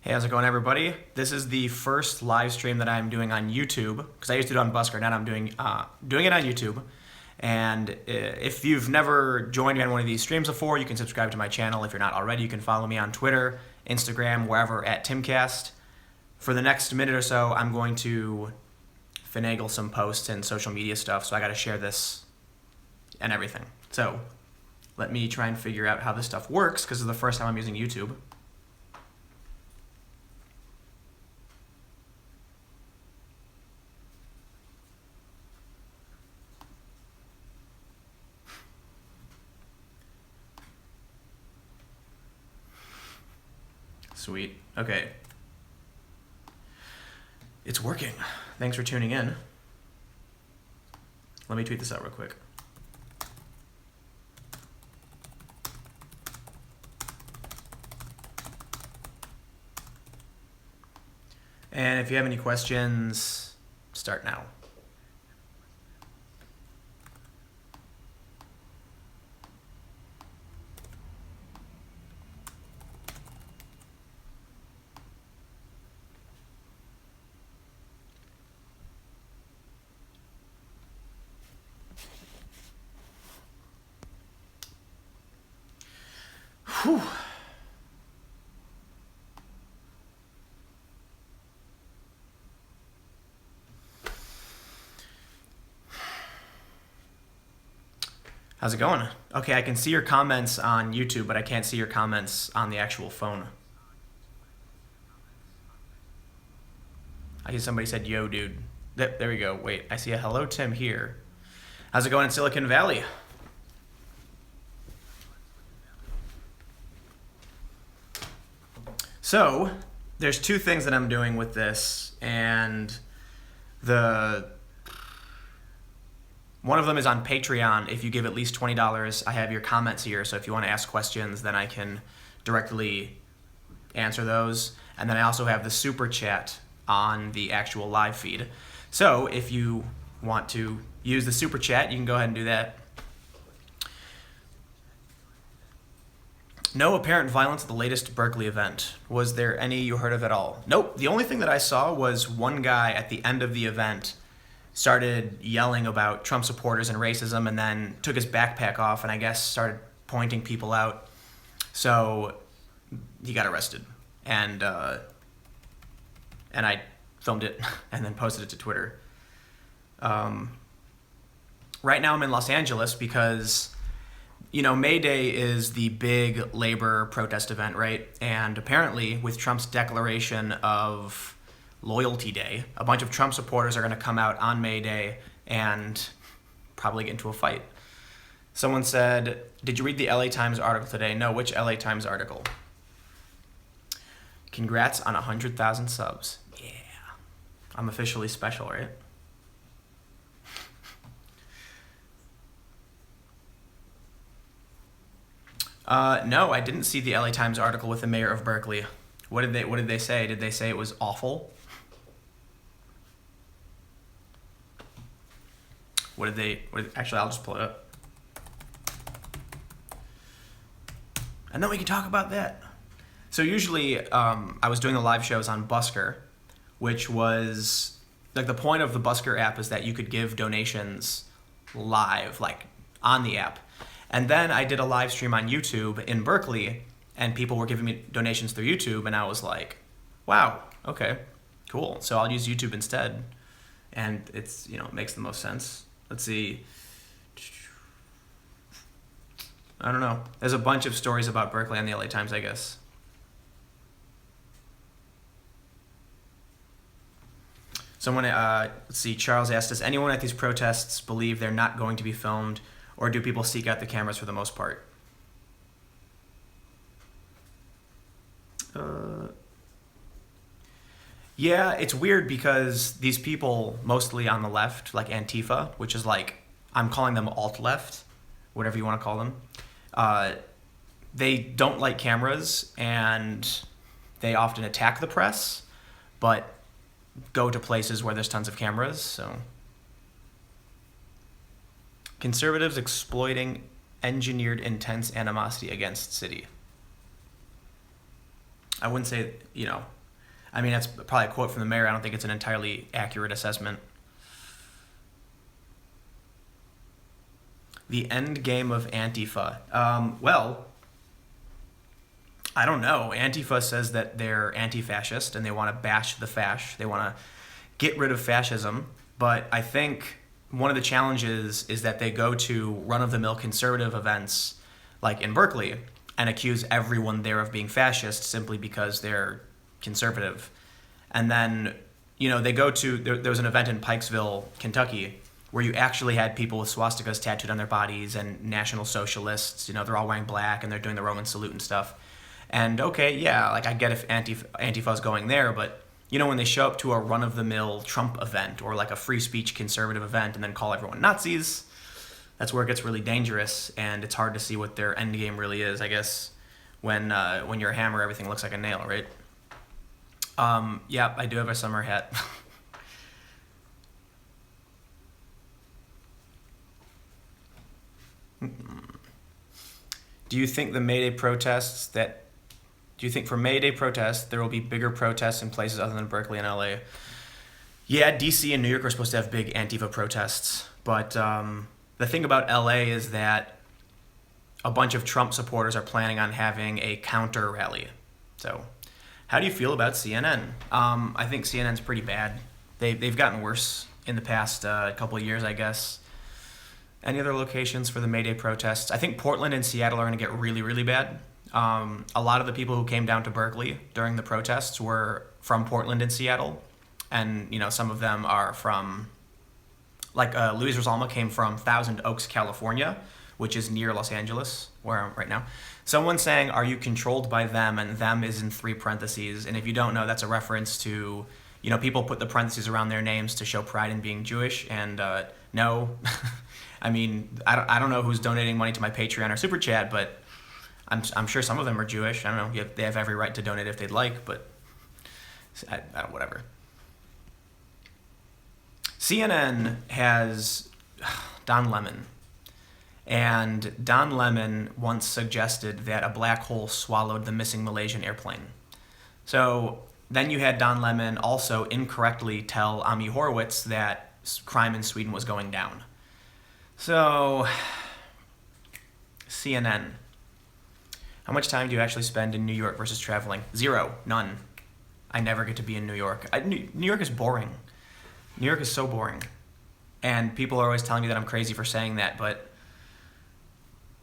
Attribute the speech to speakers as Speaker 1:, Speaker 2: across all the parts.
Speaker 1: Hey, how's it going, everybody? This is the first live stream that I'm doing on YouTube because I used to do it on Busker. Now I'm doing it on YouTube. And if you've never joined me on one of these streams before, you can subscribe to my channel. If you're not already, you can follow me on Twitter, Instagram, wherever at Timcast. For the next minute or so, I'm going to finagle some posts and social media stuff, so I got to share this and everything. So let me try and figure out how this stuff works because it's the first time I'm using YouTube. Sweet. Okay. It's working. Thanks for tuning in. Let me tweet this out real quick. And if you have any questions, start now. Whew. How's it going? Okay, I can see your comments on YouTube, but I can't see your comments on the actual phone. I see somebody said, yo, dude. There we go. Wait, I see a hello, Tim here. How's it going in Silicon Valley? So, there's two things that I'm doing with this, and one of them is on Patreon. If you give at least $20, I have your comments here, so if you want to ask questions, then I can directly answer those. And then I also have the super chat on the actual live feed. So if you want to use the super chat, you can go ahead and do that. No apparent violence at the latest Berkeley event. Was there any you heard of at all? Nope. The only thing that I saw was one guy at the end of the event started yelling about Trump supporters and racism, and then took his backpack off and I guess started pointing people out. So he got arrested. And I filmed it and then posted it to Twitter. Right now I'm in Los Angeles because, you know, May Day is the big labor protest event, right? And apparently with Trump's declaration of Loyalty Day, a bunch of Trump supporters are going to come out on May Day and probably get into a fight. Someone said, did you read the LA Times article today? No, which LA Times article? Congrats on 100,000 subs. Yeah. I'm officially special, right? No, I didn't see the LA Times article with the mayor of Berkeley. What did they say? Did they say it was awful? Actually, I'll just pull it up. And then we can talk about that. So usually, I was doing the live shows on Busker, which was, like, the point of the Busker app is that you could give donations live, like, on the app. And then I did a live stream on YouTube in Berkeley, and people were giving me donations through YouTube, and I was like, wow, okay, cool. So I'll use YouTube instead. And it's, you know, it makes the most sense. Let's see. I don't know. There's a bunch of stories about Berkeley on the LA Times, I guess. Someone, let's see, Charles asked, does anyone at these protests believe they're not going to be filmed, or do people seek out the cameras for the most part? Yeah, it's weird because these people, mostly on the left, like Antifa, which is like, I'm calling them alt-left, whatever you want to call them, they don't like cameras, and they often attack the press, but go to places where there's tons of cameras, so. Conservatives exploiting engineered intense animosity against city. I wouldn't say, I mean, that's probably a quote from the mayor. I don't think it's an entirely accurate assessment. The end game of Antifa. Well, I don't know. Antifa says that they're anti-fascist and they want to bash the fash. They want to get rid of fascism. But I think one of the challenges is that they go to run-of-the-mill conservative events like in Berkeley and accuse everyone there of being fascist simply because they're conservative. And then, they go to, there was an event in Pikesville, Kentucky, where you actually had people with swastikas tattooed on their bodies and National Socialists, they're all wearing black and they're doing the Roman salute and stuff. And okay, yeah, like I get if Antifa's going there, but when they show up to a run-of-the-mill Trump event or like a free speech conservative event and then call everyone Nazis, that's where it gets really dangerous, and it's hard to see what their end game really is, I guess, when you're a hammer, everything looks like a nail, right? Yeah, I do have a summer hat. Do you think for May Day protests there will be bigger protests in places other than Berkeley and LA? Yeah, DC and New York are supposed to have big Antifa protests, but the thing about LA is that a bunch of Trump supporters are planning on having a counter rally. So, how do you feel about CNN? I think CNN's pretty bad. They've gotten worse in the past couple of years, I guess. Any other locations for the May Day protests? I think Portland and Seattle are going to get really, really bad. A lot of the people who came down to Berkeley during the protests were from Portland and Seattle. And, some of them are from, like Luis Rosalma came from Thousand Oaks, California, which is near Los Angeles, where I'm right now. Someone's saying, are you controlled by them? And them is in 3 parentheses. And if you don't know, that's a reference to, people put the parentheses around their names to show pride in being Jewish. And no, I mean, I don't know who's donating money to my Patreon or Super Chat, but I'm sure some of them are Jewish. I don't know. They have every right to donate if they'd like, but I don't, whatever. CNN has Don Lemon. And Don Lemon once suggested that a black hole swallowed the missing Malaysian airplane. So then you had Don Lemon also incorrectly tell Ami Horowitz that crime in Sweden was going down. So, CNN. How much time do you actually spend in New York versus traveling? 0. None. I never get to be in New York. New York is boring. New York is so boring. And people are always telling me that I'm crazy for saying that, but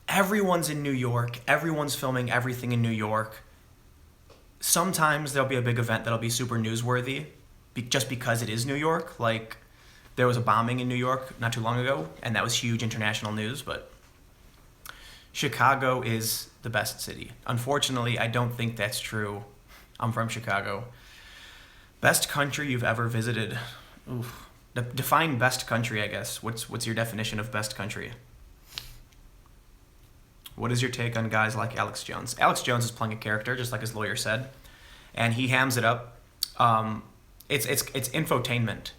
Speaker 1: everyone's in New York. Everyone's filming everything in New York. Sometimes there'll be a big event that'll be super newsworthy just because it is New York. Like, there was a bombing in New York not too long ago, and that was huge international news, but Chicago is the best city. Unfortunately, I don't think that's true. I'm from Chicago. Best country you've ever visited? Oof. Define best country, I guess. What's your definition of best country? What is your take on guys like Alex Jones? Alex Jones is playing a character, just like his lawyer said, and he hams it up. It's infotainment.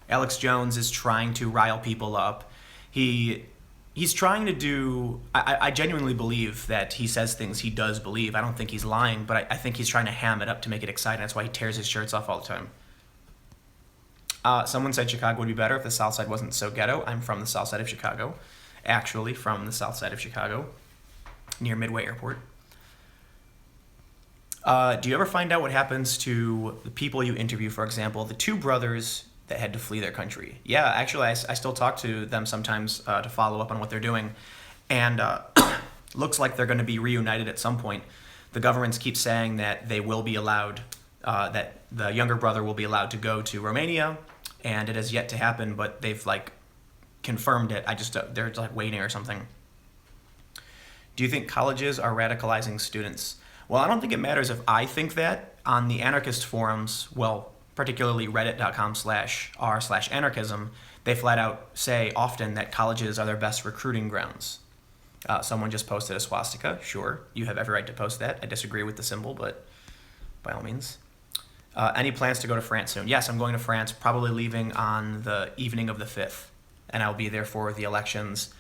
Speaker 1: Alex Jones is trying to rile people up. He's trying to do. I genuinely believe that he says things he does believe. I don't think he's lying, but I think he's trying to ham it up to make it exciting. That's why he tears his shirts off all the time. Someone said Chicago would be better if the South Side wasn't so ghetto. I'm from the South Side of Chicago. Actually, from the South Side of Chicago, near Midway Airport. Do you ever find out what happens to the people you interview, for example, the 2 brothers that had to flee their country? Yeah, actually, I still talk to them sometimes to follow up on what they're doing. And looks like they're going to be reunited at some point. The governments keep saying that they will be allowed, that the younger brother will be allowed to go to Romania, and it has yet to happen, but they've, confirmed it. They're, waiting or something. Do you think colleges are radicalizing students? Well, I don't think it matters if I think that. On the anarchist forums, well, particularly reddit.com/r/anarchism, they flat out say often that colleges are their best recruiting grounds. Someone just posted a swastika. Sure, you have every right to post that. I disagree with the symbol, but by all means. Any plans to go to France soon? Yes, I'm going to France, probably leaving on the evening of the 5th, and I'll be there for the elections.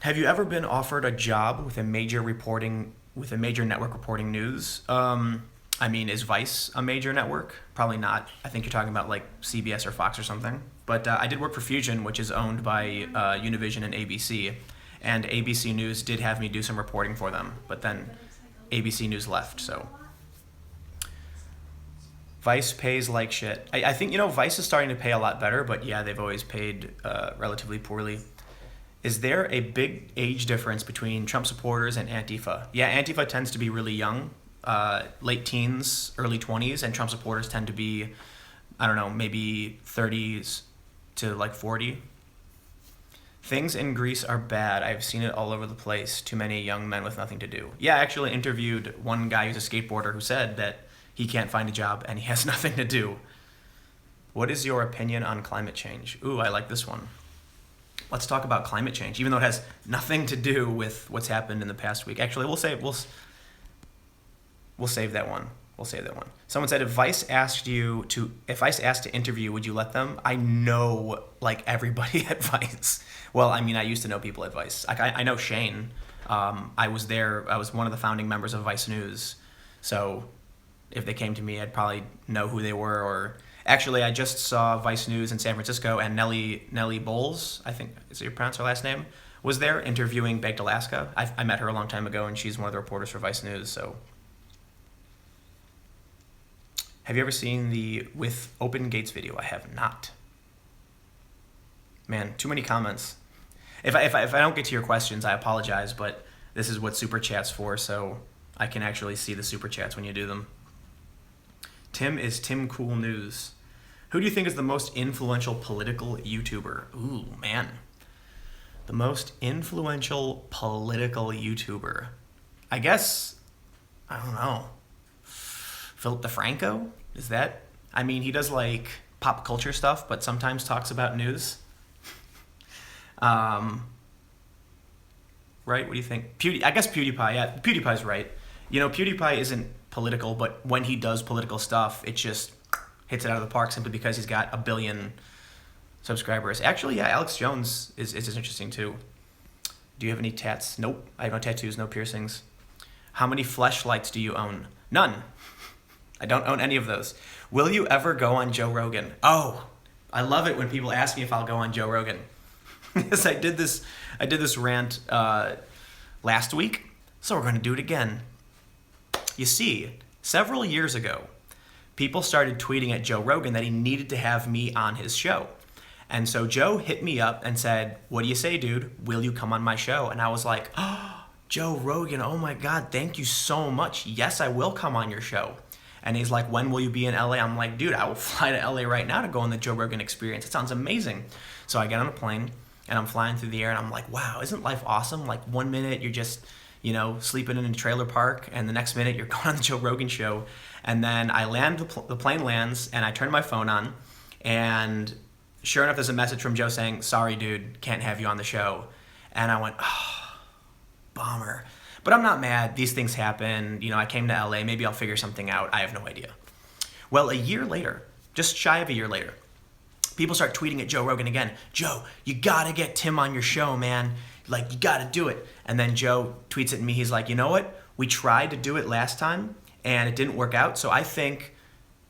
Speaker 1: Have you ever been offered a job with a major reporting with a major network reporting news. I mean, is Vice a major network? Probably not. I think you're talking about like CBS or Fox or something. But I did work for Fusion, which is owned by Univision and ABC. And ABC News did have me do some reporting for them. But then ABC News left, so. Vice pays like shit. I think, Vice is starting to pay a lot better, but yeah, they've always paid relatively poorly. Is there a big age difference between Trump supporters and Antifa? Yeah, Antifa tends to be really young, late teens, early 20s, and Trump supporters tend to be, I don't know, maybe 30s to like 40. Things in Greece are bad. I've seen it all over the place. Too many young men with nothing to do. Yeah, I actually interviewed one guy who's a skateboarder who said that he can't find a job and he has nothing to do. What is your opinion on climate change? Ooh, I like this one. Let's talk about climate change, even though it has nothing to do with what's happened in the past week. Actually, we'll save that one. We'll save that one. Someone said if Vice asked to interview, would you let them? I know like everybody at Vice. Well, I mean, I used to know people at Vice. I know Shane. I was there. I was one of the founding members of Vice News. So if they came to me, I'd probably know who they were. Or actually, I just saw Vice News in San Francisco, and Nellie Bowles, I think is you pronounce her last name, was there interviewing Baked Alaska. I met her a long time ago, and she's one of the reporters for Vice News. So, have you ever seen the With Open Gates video? I have not. Man, too many comments. If I don't get to your questions, I apologize, but this is what Super Chat's for, so I can actually see the Super Chats when you do them. Tim is Tim Cool News. Who do you think is the most influential political YouTuber? Ooh, man. The most influential political YouTuber. I guess, I don't know. Philip DeFranco? Is that? I mean, he does like pop culture stuff, but sometimes talks about news. Right? What do you think? I guess PewDiePie. Yeah, PewDiePie's right. PewDiePie isn't political, but when he does political stuff, it just hits it out of the park simply because he's got 1 billion subscribers. Actually, yeah, Alex Jones is interesting too. Do you have any tats? Nope. I have no tattoos, no piercings. How many fleshlights do you own? None. I don't own any of those. Will you ever go on Joe Rogan? Oh, I love it when people ask me if I'll go on Joe Rogan. Yes, I did this rant last week, so we're going to do it again. You see, several years ago, people started tweeting at Joe Rogan that he needed to have me on his show. And so Joe hit me up and said, what do you say, dude? Will you come on my show? And I was like, oh, Joe Rogan, oh my God, thank you so much. Yes, I will come on your show. And he's like, when will you be in LA? I'm like, dude, I will fly to LA right now to go on the Joe Rogan experience. It sounds amazing. So I get on a plane and I'm flying through the air and I'm like, wow, isn't life awesome? Like 1 minute you're just, sleeping in a trailer park, and the next minute you're going on the Joe Rogan show. And then I land, the plane lands, and I turn my phone on, and sure enough, there's a message from Joe saying, sorry, dude, can't have you on the show. And I went, oh, bummer. But I'm not mad. These things happen. I came to LA. Maybe I'll figure something out. I have no idea. Well, a year later, just shy of a year later, people start tweeting at Joe Rogan again. Joe, you got to get Tim on your show, man. Like, you got to do it. And then Joe tweets at me. He's like, you know what? We tried to do it last time, and it didn't work out. So I think,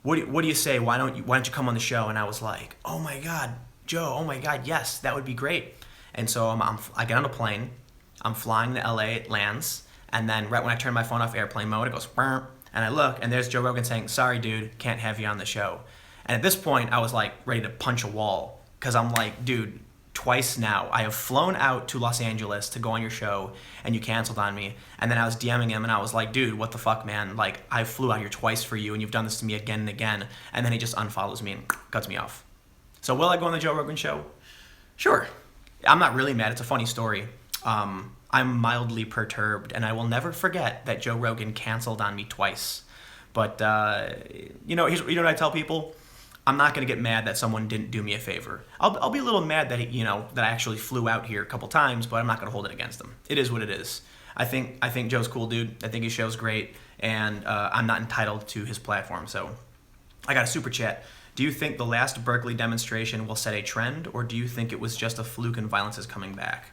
Speaker 1: what do you say? Why don't you come on the show? And I was like, oh my God, Joe. Oh my God, yes, that would be great. And so I get on a plane. I'm flying to LA. It lands, and then right when I turn my phone off airplane mode, it goes, and I look, and there's Joe Rogan saying, sorry, dude, can't have you on the show. And at this point, I was like ready to punch a wall, because I'm like, dude, twice now I have flown out to Los Angeles to go on your show, and you canceled on me. And then I was DMing him, and I was like, dude, what the fuck, man? Like, I flew out here twice for you, and you've done this to me again and again. And then he just unfollows me and cuts me off. So will I go on the Joe Rogan show? Sure. I'm not really mad. It's a funny story. I'm mildly perturbed, and I will never forget that Joe Rogan canceled on me twice. But, here's what I tell people. I'm not going to get mad that someone didn't do me a favor. I'll be a little mad that that I actually flew out here a couple times, but I'm not going to hold it against them. It is what it is. I think Joe's cool, dude. I think his show's great, and I'm not entitled to his platform. So I got a super chat. Do you think the last Berkeley demonstration will set a trend, or do you think it was just a fluke and violence is coming back?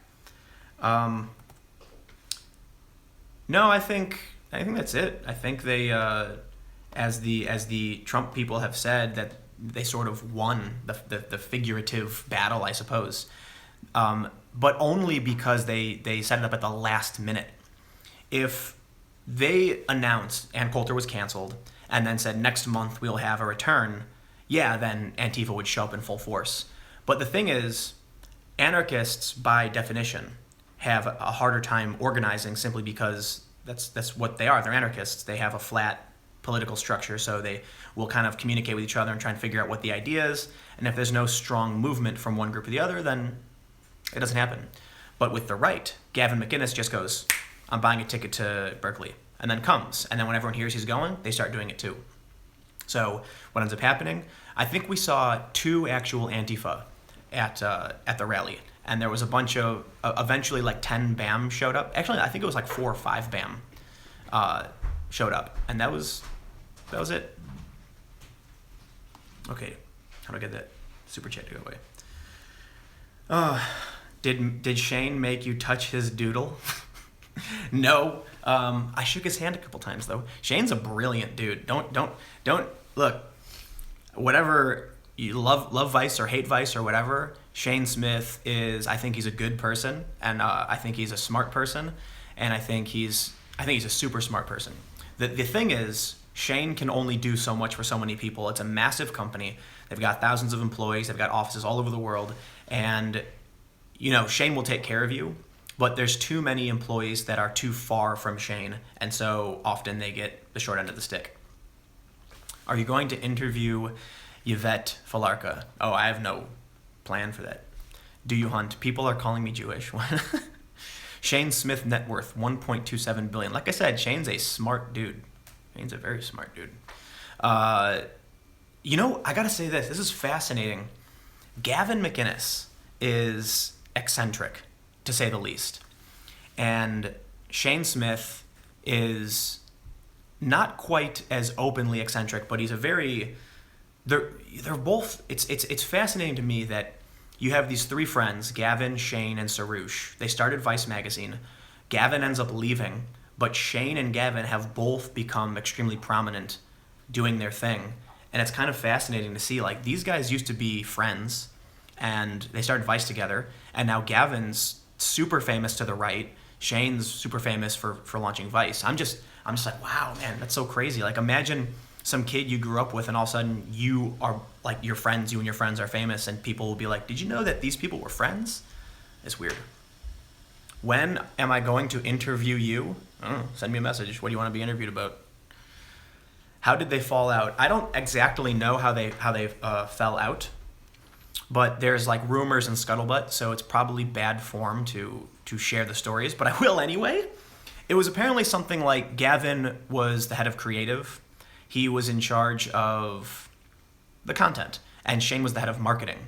Speaker 1: No, I think that's it. I think they, as the Trump people have said, that they sort of won the figurative battle, I suppose, but only because they set it up at the last minute. If they announced Ann Coulter was canceled and then said next month we'll have a return, yeah, then Antifa would show up in full force. But the thing is, anarchists by definition have a harder time organizing simply because that's what they are. They're anarchists. They have a flat political structure, so they will kind of communicate with each other and try and figure out what the idea is. And if there's no strong movement from one group or the other, then it doesn't happen. But with the right, Gavin McInnes just goes, I'm buying a ticket to Berkeley, and then comes. And then when everyone hears he's going, they start doing it too. So what ends up happening, I think we saw 2 actual Antifa at the rally. And there was a bunch of, eventually like 10 BAM showed up. Actually, I think it was like 4 or 5 BAM showed up. And that was it. Okay, how do I get that super chat to go away? Did Shane make you touch his doodle? No. I shook his hand a couple times though. Shane's a brilliant dude. Don't look. Whatever you love Vice or hate Vice or whatever, Shane Smith is. I think he's a good person, and I think he's a smart person, and I think he's a super smart person. The thing is, Shane can only do so much for so many people. It's a massive company. They've got thousands of employees. They've got offices all over the world, and Shane will take care of you. But there's too many employees that are too far from Shane, and so often they get the short end of the stick. Are you going to interview Yvette Falarka? Oh, I have no plan for that. Do you hunt? People are calling me Jewish. Shane Smith net worth $1.27 billion. Like I said, Shane's a smart dude. Shane's a very smart dude. I gotta say this. This is fascinating. Gavin McInnes is eccentric, to say the least. And Shane Smith is not quite as openly eccentric, but he's a very... They're both... It's fascinating to me that you have these 3 friends, Gavin, Shane, and Sarouche. They started Vice magazine. Gavin ends up leaving, but Shane and Gavin have both become extremely prominent doing their thing. And it's kind of fascinating to see, like, these guys used to be friends, and they started Vice together, and now Gavin's super famous to the right. Shane's super famous for launching Vice. I'm just like, wow, man, that's so crazy. Like, imagine some kid you grew up with, and all of a sudden you are like you and your friends are famous, and people will be like, did you know that these people were friends? It's weird. When am I going to interview you? Send me a message. What do you want to be interviewed about? How did they fall out? I don't exactly know how they fell out, but there's like rumors and scuttlebutt, so it's probably bad form to share the stories, but I will anyway. It was apparently something like Gavin was the head of creative. He was in charge of the content, and Shane was the head of marketing.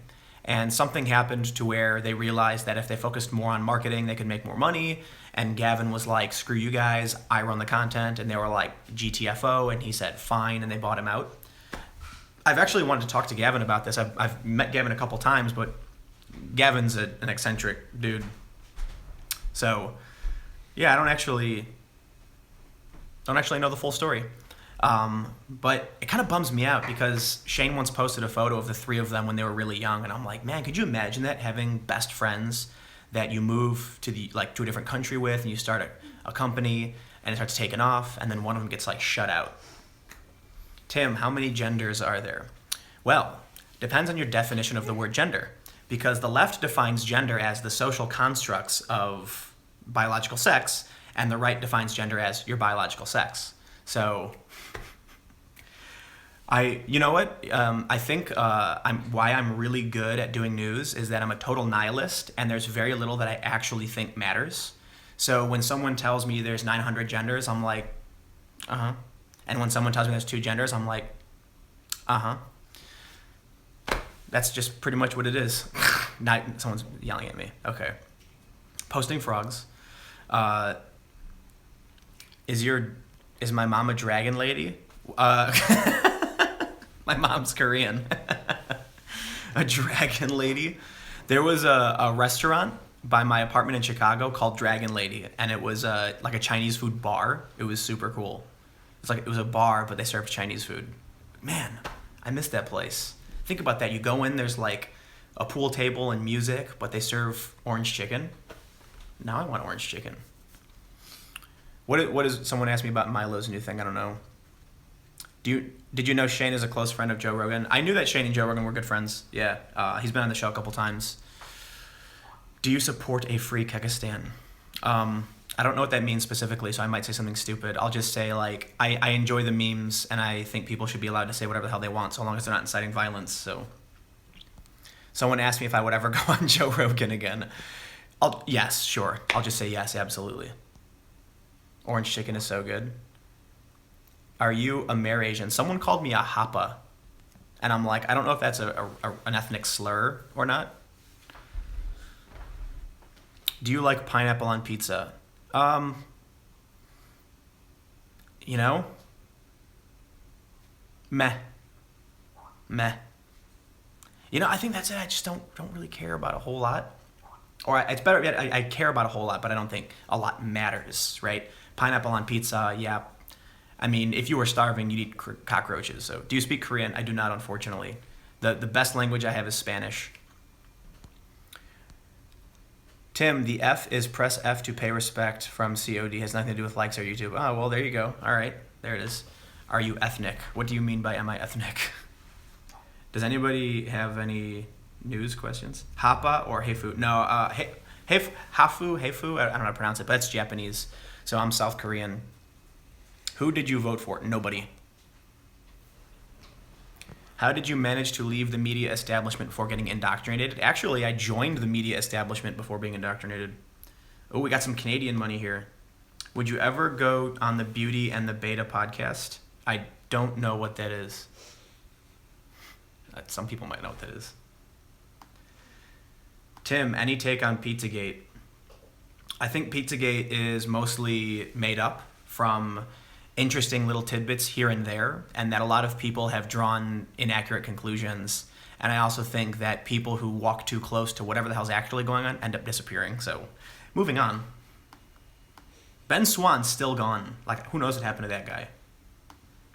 Speaker 1: And something happened to where they realized that if they focused more on marketing, they could make more money. And Gavin was like, screw you guys, I run the content. And they were like, GTFO, and he said, fine, and they bought him out. I've actually wanted to talk to Gavin about this. I've met Gavin a couple times, but Gavin's an eccentric dude. So, yeah, I don't actually know the full story. But it kind of bums me out because Shane once posted a photo of the 3 of them when they were really young, and I'm like, man, could you imagine that, having best friends that you move to a different country with, and you start a company and it starts taking off, and then one of them gets like shut out. Tim, how many genders are there? Well, depends on your definition of the word gender, because the left defines gender as the social constructs of biological sex, and the right defines gender as your biological sex. So, you know what? I think why I'm really good at doing news is that I'm a total nihilist, and there's very little that I actually think matters. So when someone tells me there's 900 genders, I'm like, uh-huh. And when someone tells me there's 2 genders, I'm like, uh-huh. That's just pretty much what it is. Someone's yelling at me. Okay. Posting frogs. Is my mom a dragon lady? My mom's Korean. A dragon lady. There was a restaurant by my apartment in Chicago called Dragon Lady, and it was like a Chinese food bar. It was super cool. It was a bar, but they served Chinese food. Man, I missed that place. Think about that. You go in, there's like a pool table and music, but they serve orange chicken. Now I want orange chicken. What is someone asked me about Milo's new thing? I don't know. Did you know Shane is a close friend of Joe Rogan? I knew that Shane and Joe Rogan were good friends. Yeah, he's been on the show a couple times. Do you support a free Kekistan? I don't know what that means specifically, so I might say something stupid. I'll just say, like, I enjoy the memes, and I think people should be allowed to say whatever the hell they want, so long as they're not inciting violence. So, someone asked me if I would ever go on Joe Rogan again. Yes, sure. I'll just say yes, absolutely. Orange chicken is so good. Are you a Asian? Someone called me a Hapa, and I'm like, I don't know if that's an ethnic slur or not. Do you like pineapple on pizza? You know, meh. You know, I think that's it. I just don't really care about a whole lot. Or it's better yet, I care about a whole lot, but I don't think a lot matters, right? Pineapple on pizza, yeah. I mean, if you were starving, you'd eat cockroaches. So, do you speak Korean? I do not, unfortunately. The best language I have is Spanish. Tim, the F is press F to pay respect from COD. Has nothing to do with likes or YouTube. Oh, well, there you go. All right, there it is. Are you ethnic? What do you mean by am I ethnic? Does anybody have any news questions? Hapa or Heifu? No, Heifu. I don't know how to pronounce it, but that's Japanese. So I'm South Korean. Who did you vote for? Nobody. How did you manage to leave the media establishment before getting indoctrinated? Actually, I joined the media establishment before being indoctrinated. Oh, we got some Canadian money here. Would you ever go on the Beauty and the Beta podcast? I don't know what that is. Some people might know what that is. Tim, any take on Pizzagate? I think Pizzagate is mostly made up from interesting little tidbits here and there, and that a lot of people have drawn inaccurate conclusions. And I also think that people who walk too close to whatever the hell's actually going on end up disappearing. So, moving on. Ben Swan's still gone. Like, who knows what happened to that guy?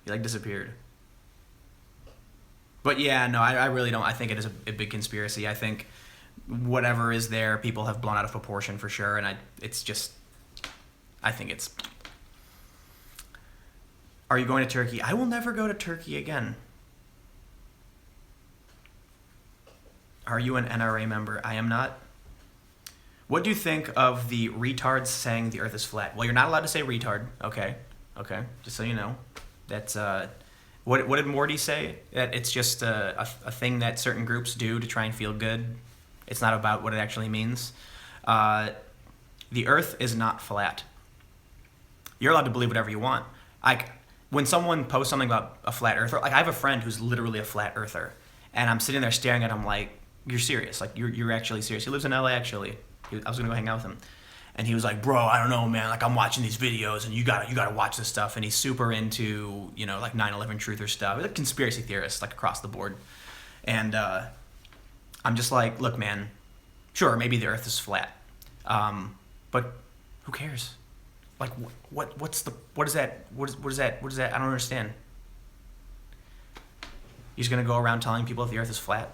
Speaker 1: He, disappeared. But yeah, no, I really don't. I think it is a big conspiracy. I think whatever is there, people have blown out of proportion for sure, and I think it's... Are you going to Turkey? I will never go to Turkey again. Are you an NRA member? I am not. What do you think of the retards saying the earth is flat? Well, you're not allowed to say retard. Okay. Just so you know. That's, what did Morty say? That it's just a thing that certain groups do to try and feel good. It's not about what it actually means. The earth is not flat. You're allowed to believe whatever you want. When someone posts something about a flat earther, I have a friend who's literally a flat earther, and I'm sitting there staring at him like, you're serious, you're actually serious. He lives in LA, actually. I was gonna go hang out with him, and he was like, bro, I don't know, man, I'm watching these videos, and you gotta watch this stuff, and he's super into, 9/11 truther stuff. He's a conspiracy theorist, across the board, and I'm just like, look, man, sure, maybe the earth is flat, but who cares? What is that? I don't understand. He's going to go around telling people if the earth is flat.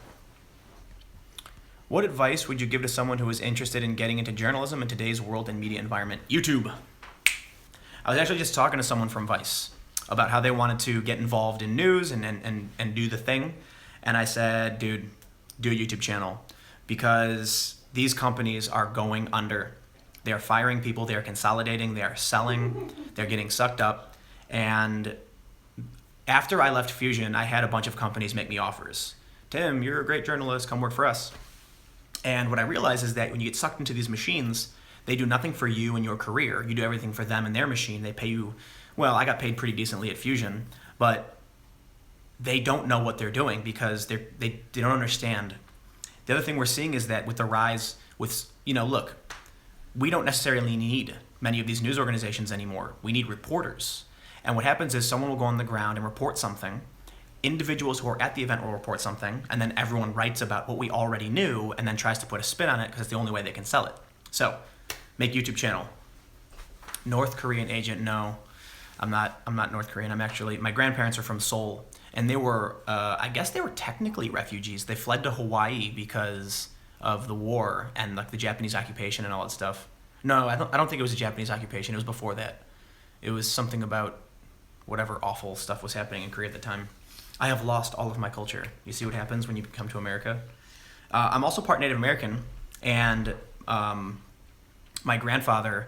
Speaker 1: What advice would you give to someone who is interested in getting into journalism in today's world and media environment? YouTube. I was actually just talking to someone from Vice about how they wanted to get involved in news and do the thing. And I said, dude, do a YouTube channel, because these companies are going under. They are firing people, they are consolidating, they are selling, they're getting sucked up. And after I left Fusion, I had a bunch of companies make me offers. Tim, you're a great journalist, come work for us. And what I realized is that when you get sucked into these machines, they do nothing for you and your career. You do everything for them and their machine. They pay you, well, I got paid pretty decently at Fusion, but they don't know what they're doing because they don't understand. The other thing we're seeing is that with the rise with, look, we don't necessarily need many of these news organizations anymore. We need reporters. And what happens is someone will go on the ground and report something. Individuals who are at the event will report something, and then everyone writes about what we already knew and then tries to put a spin on it because it's the only way they can sell it. So, make YouTube channel. North Korean agent? No, I'm not. I'm not North Korean. I'm actually. My grandparents are from Seoul, and they were. I guess they were technically refugees. They fled to Hawaii because of the war and like the Japanese occupation and all that stuff. No, I don't think it was a Japanese occupation. It was before that. It was something about whatever awful stuff was happening in Korea at the time. I have lost all of my culture. You see what happens when you come to America? I'm also part Native American, and my grandfather,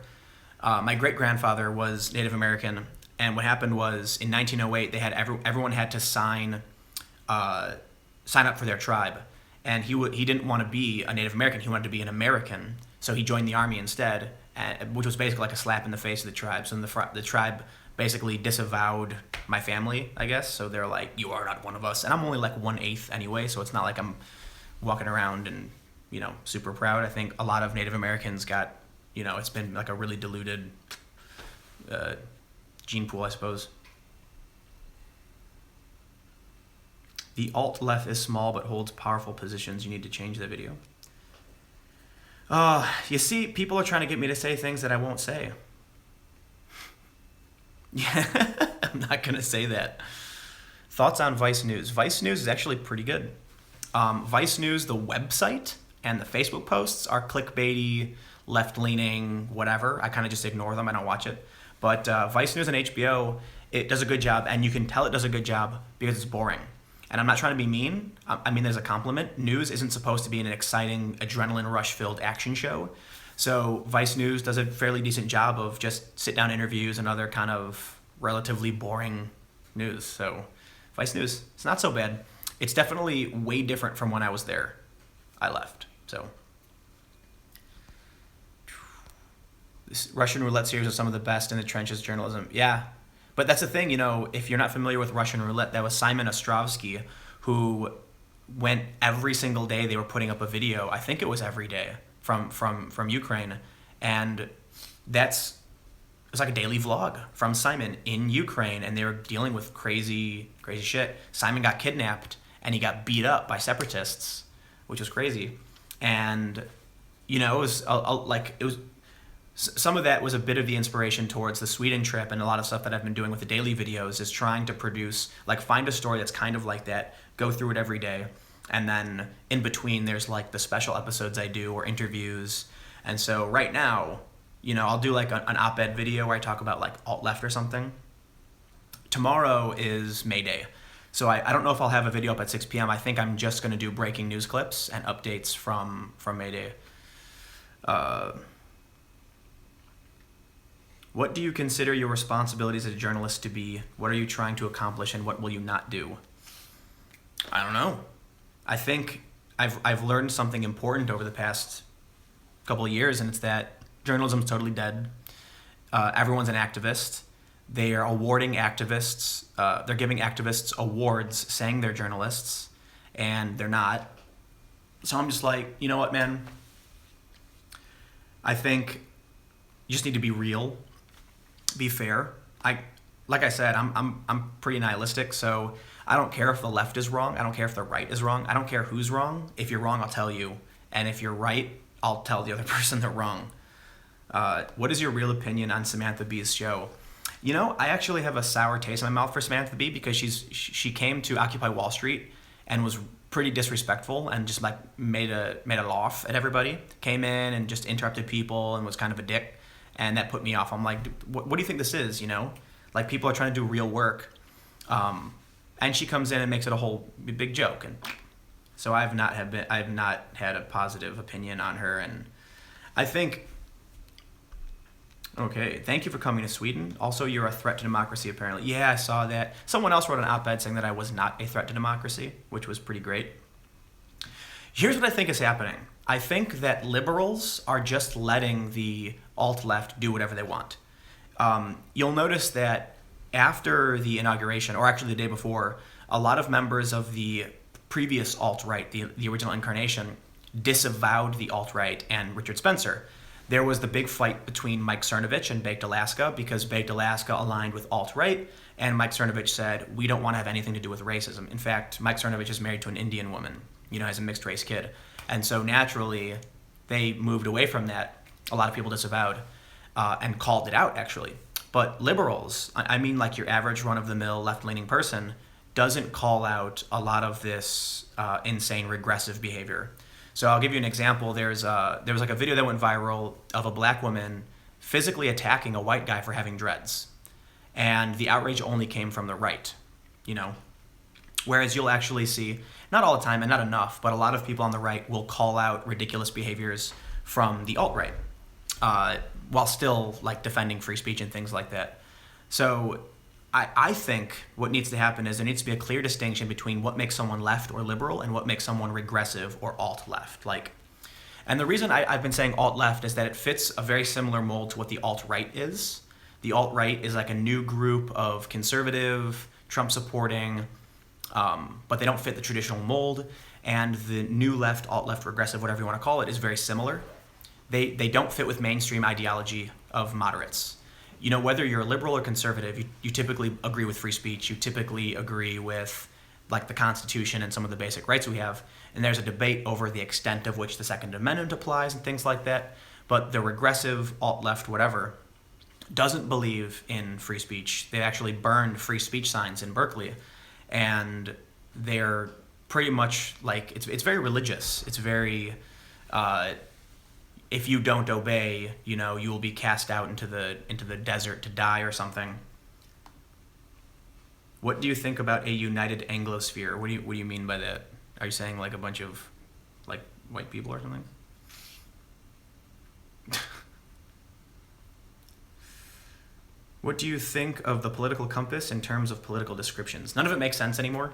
Speaker 1: my great grandfather was Native American. And what happened was in 1908, they had everyone had to sign up for their tribe, and he didn't want to be a Native American. He wanted to be an American, so he joined the army instead, which was basically like a slap in the face of the tribe. So the tribe basically disavowed my family, I guess. So they're like, "You are not one of us," and I'm only like 1/8 anyway, so it's not like I'm walking around and super proud. I think a lot of Native Americans got, it's been like a really diluted gene pool, I suppose. The alt left is small but holds powerful positions. You need to change the video. You see, people are trying to get me to say things that I won't say. Yeah, I'm not going to say that. Thoughts on Vice News? Vice News is actually pretty good. Vice News, the website, and the Facebook posts are clickbaity, left-leaning, whatever. I kind of just ignore them. I don't watch it. But Vice News and HBO, it does a good job, and you can tell it does a good job because it's boring. And I'm not trying to be mean. I mean, there's a compliment. News isn't supposed to be an exciting, adrenaline rush-filled action show. So Vice News does a fairly decent job of just sit-down interviews and other kind of relatively boring news. So Vice News, it's not so bad. It's definitely way different from when I was there. I left. So this Russian roulette series is some of the best in the trenches journalism. Yeah. But that's the thing, if you're not familiar with Russian roulette, that was Simon Ostrovsky, who went every single day. They were putting up a video. I think it was every day from Ukraine. And it's like a daily vlog from Simon in Ukraine. And they were dealing with crazy, crazy shit. Simon got kidnapped and he got beat up by separatists, which was crazy. And, some of that was a bit of the inspiration towards the Sweden trip, and a lot of stuff that I've been doing with the daily videos is trying to produce, find a story that's kind of like that, go through it every day, and then in between there's the special episodes I do or interviews. And so right now, I'll do an op-ed video where I talk about alt-left or something. Tomorrow is May Day, so I don't know if I'll have a video up at 6 p.m. I think I'm just going to do breaking news clips and updates from May Day. What do you consider your responsibilities as a journalist to be? What are you trying to accomplish, and what will you not do? I don't know. I think I've learned something important over the past couple of years, and it's that journalism's totally dead. Everyone's an activist. They are awarding activists. They're giving activists awards saying they're journalists, and they're not. So I'm just like, you know what, man? I think you just need to be real. Be fair. Like I said, I'm pretty nihilistic, so I don't care if the left is wrong. I don't care if the right is wrong. I don't care who's wrong. If you're wrong, I'll tell you. And if you're right, I'll tell the other person they're wrong. What is your real opinion on Samantha Bee's show? I actually have a sour taste in my mouth for Samantha Bee because she came to Occupy Wall Street and was pretty disrespectful and just made a laugh at everybody. Came in and just interrupted people and was kind of a dick. And that put me off. I'm like, what do you think this is, People are trying to do real work. And she comes in and makes it a whole big joke. And so I've not had a positive opinion on her. And I think, okay, thank you for coming to Sweden. Also, you're a threat to democracy, apparently. Yeah, I saw that. Someone else wrote an op-ed saying that I was not a threat to democracy, which was pretty great. Here's what I think is happening. I think that liberals are just letting the alt-left do whatever they want. You'll notice that after the inauguration, or actually the day before, a lot of members of the previous alt-right, the original incarnation, disavowed the alt-right and Richard Spencer. There was the big fight between Mike Cernovich and Baked Alaska because Baked Alaska aligned with alt-right, and Mike Cernovich said, we don't want to have anything to do with racism. In fact, Mike Cernovich is married to an Indian woman, has a mixed-race kid. And so naturally, they moved away from that. a lot of people disavowed and called it out, actually. But liberals, I mean like your average run-of-the-mill left-leaning person, doesn't call out a lot of this insane regressive behavior. So I'll give you an example. There was like a video that went viral of a black woman physically attacking a white guy for having dreads. And the outrage only came from the right, you know. Whereas you'll actually see, not all the time and not enough, but a lot of people on the right will call out ridiculous behaviors from the alt-right, while still like defending free speech and things like that. So I think what needs to happen is there needs to be a clear distinction between what makes someone left or liberal and what makes someone regressive or alt-left. And the reason I've been saying alt-left is that it fits a very similar mold to what the alt-right is. The alt-right is like a new group of conservative, Trump-supporting, but they don't fit the traditional mold. And the new left, alt-left, regressive, whatever you want to call it, is very similar. They don't fit with mainstream ideology of moderates. You know, whether you're a liberal or conservative, you typically agree with free speech. You typically agree with like the Constitution and some of the basic rights we have. And there's a debate over the extent of which the Second Amendment applies and things like that. But the regressive, alt-left, whatever, doesn't believe in free speech. They actually burned free speech signs in Berkeley. And they're pretty much like, it's very religious. It's very, if you don't obey, you know, you will be cast out into the desert to die or something. What do you think about a united Anglosphere? What do you mean by that? Are you saying like a bunch of like white people or something? What do you think of the political compass in terms of political descriptions? None of it makes sense anymore.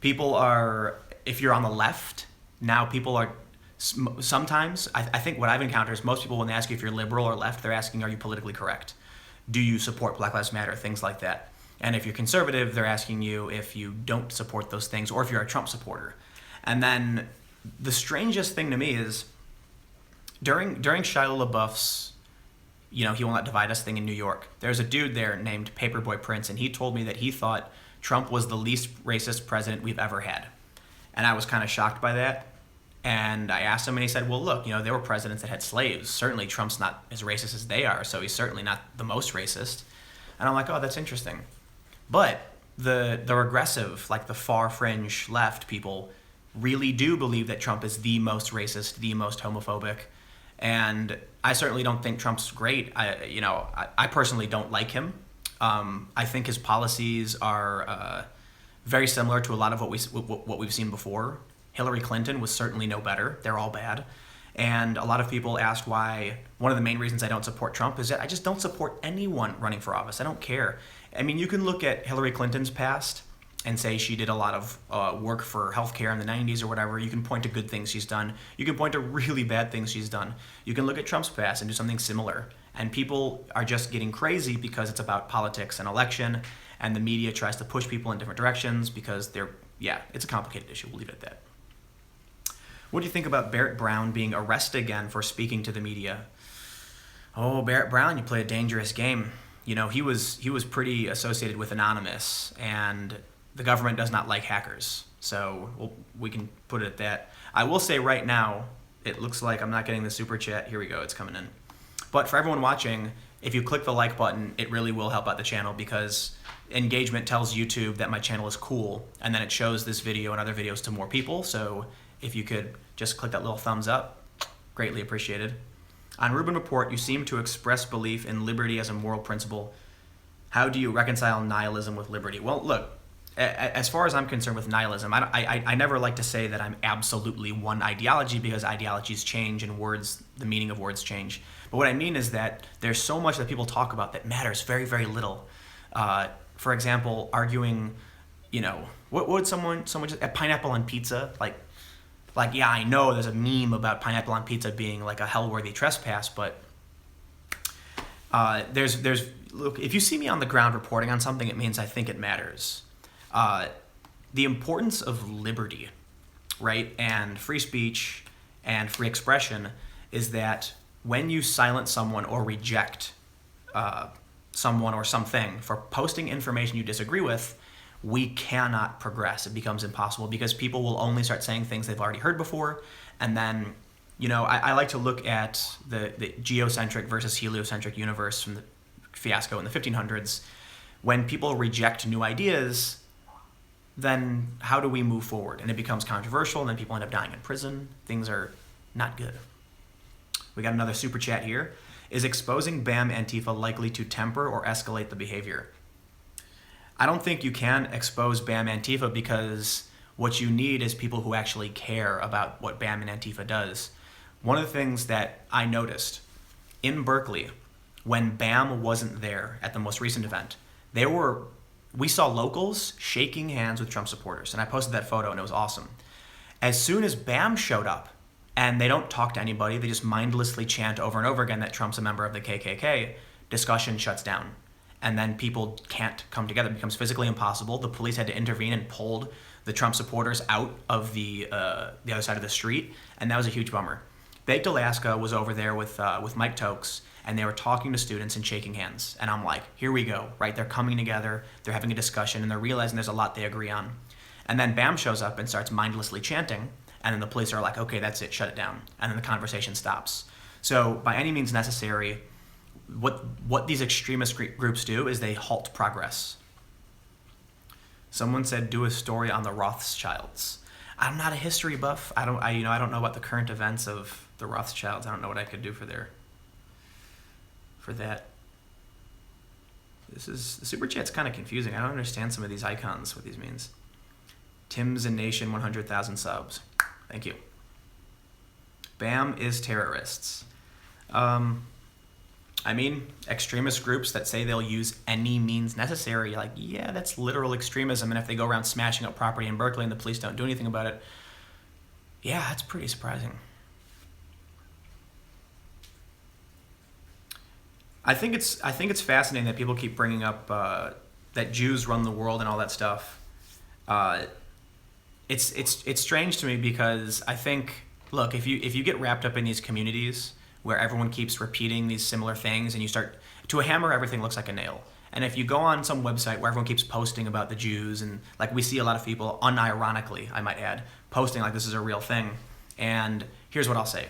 Speaker 1: People are, if you're on the left, now people are, sometimes, I think what I've encountered is most people, when they ask you if you're liberal or left, they're asking, are you politically correct? Do you support Black Lives Matter? Things like that. And if you're conservative, they're asking you if you don't support those things or if you're a Trump supporter. And then the strangest thing to me is during Shia LaBeouf's, you know, He Will Not Divide Us thing in New York, there's a dude there named Paperboy Prince, and he told me that he thought Trump was the least racist president we've ever had. And I was kind of shocked by that. And I asked him, and he said, well, look, you know, there were presidents that had slaves. Certainly Trump's not as racist as they are, so he's certainly not the most racist. And I'm like, oh, that's interesting. But the regressive, like the far fringe left people, really do believe that Trump is the most racist, the most homophobic. And I certainly don't think Trump's great. I personally don't like him. I think his policies are very similar to a lot of what we've seen before. Hillary Clinton was certainly no better. They're all bad. And a lot of people asked why one of the main reasons I don't support Trump is that I just don't support anyone running for office. I don't care. I mean, you can look at Hillary Clinton's past and say she did a lot of work for healthcare in the 90s or whatever. You can point to good things she's done. You can point to really bad things she's done. You can look at Trump's past and do something similar. And people are just getting crazy because it's about politics and election, and the media tries to push people in different directions because it's a complicated issue. We'll leave it at that. What do you think about Barrett Brown being arrested again for speaking to the media? Oh, Barrett Brown, you play a dangerous game. You know, he was pretty associated with Anonymous, and the government does not like hackers. So we can put it at that. I will say right now, it looks like I'm not getting the super chat. Here we go, it's coming in. But for everyone watching, if you click the like button, it really will help out the channel, because engagement tells YouTube that my channel is cool, and then it shows this video and other videos to more people. So if you could just click that little thumbs up, greatly appreciated. On Rubin Report, you seem to express belief in liberty as a moral principle. How do you reconcile nihilism with liberty? Well, look, as far as I'm concerned with nihilism, I never like to say that I'm absolutely one ideology, because ideologies change and the meaning of words change. But what I mean is that there's so much that people talk about that matters very, very little. For example, arguing, you know, what would someone just, pineapple on pizza, like, yeah, I know there's a meme about pineapple on pizza being like a hell-worthy trespass, but look, if you see me on the ground reporting on something, it means I think it matters. The importance of liberty, right, and free speech and free expression is that when you silence someone or reject someone or something for posting information you disagree with, we cannot progress. It becomes impossible, because people will only start saying things they've already heard before, and then I like to look at the geocentric versus heliocentric universe from the fiasco in the 1500s. When people reject new ideas, then how do we move forward? And it becomes controversial, and then people end up dying in prison. Things are not good. We got another super chat here. Is exposing BAM Antifa likely to temper or escalate the behavior? I don't think you can expose BAM Antifa, because what you need is people who actually care about what BAM and Antifa does. One of the things that I noticed in Berkeley, when BAM wasn't there at the most recent event, we saw locals shaking hands with Trump supporters, and I posted that photo, and it was awesome. As soon as BAM showed up, and they don't talk to anybody, they just mindlessly chant over and over again that Trump's a member of the KKK, discussion shuts down. And then people can't come together. It becomes physically impossible. The police had to intervene and pulled the Trump supporters out of the other side of the street, and that was a huge bummer. Baked Alaska was over there with Mike Tokes, and they were talking to students and shaking hands. And I'm like, here we go, right? They're coming together, they're having a discussion, and they're realizing there's a lot they agree on. And then BAM shows up and starts mindlessly chanting, and then the police are like, okay, that's it, shut it down. And then the conversation stops. So by any means necessary, what these extremist groups do is they halt progress. Someone said, do a story on the Rothschilds. I'm not a history buff. I don't know about the current events of the Rothschilds. I don't know what I could do for that. The super chat's kind of confusing. I don't understand some of these icons, what these means. Tim's and Nation 100,000 subs. Thank you. BAM is terrorists. Extremist groups that say they'll use any means necessary, like, yeah, that's literal extremism. And if they go around smashing up property in Berkeley and the police don't do anything about it, yeah, that's pretty surprising. I think it's fascinating that people keep bringing up that Jews run the world and all that stuff. It's strange to me, because I think, look, if you get wrapped up in these communities where everyone keeps repeating these similar things, and you start to a hammer, everything looks like a nail. And if you go on some website where everyone keeps posting about the Jews, and like we see a lot of people, unironically, I might add, posting like this is a real thing. And here's what I'll say.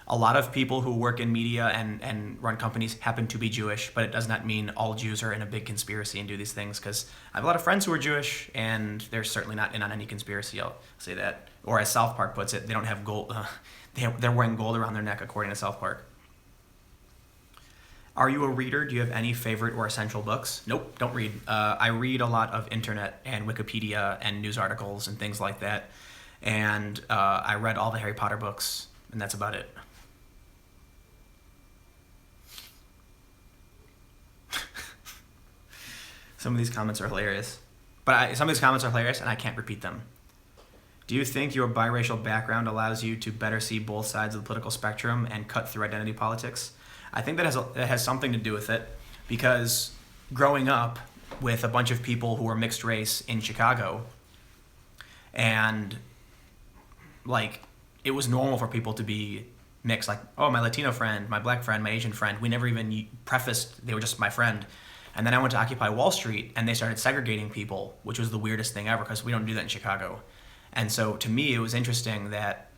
Speaker 1: A lot of people who work in media and run companies happen to be Jewish, but it does not mean all Jews are in a big conspiracy and do these things, because I have a lot of friends who are Jewish, and they're certainly not in on any conspiracy, I'll say that. Or as South Park puts it, they don't have gold. They're wearing gold around their neck, according to South Park. Are you a reader? Do you have any favorite or essential books? Nope, don't read. I read a lot of internet and Wikipedia and news articles and things like that. And I read all the Harry Potter books, and that's about it. Some of these comments are hilarious. Some of these comments are hilarious, and I can't repeat them. Do you think your biracial background allows you to better see both sides of the political spectrum and cut through identity politics? I think that has something to do with it, because growing up with a bunch of people who were mixed race in Chicago, and like it was normal for people to be mixed, like, oh, my Latino friend, my black friend, my Asian friend. We never even prefaced they were just my friend. And then I went to Occupy Wall Street, and they started segregating people, which was the weirdest thing ever, because we don't do that in Chicago. And so to me, it was interesting that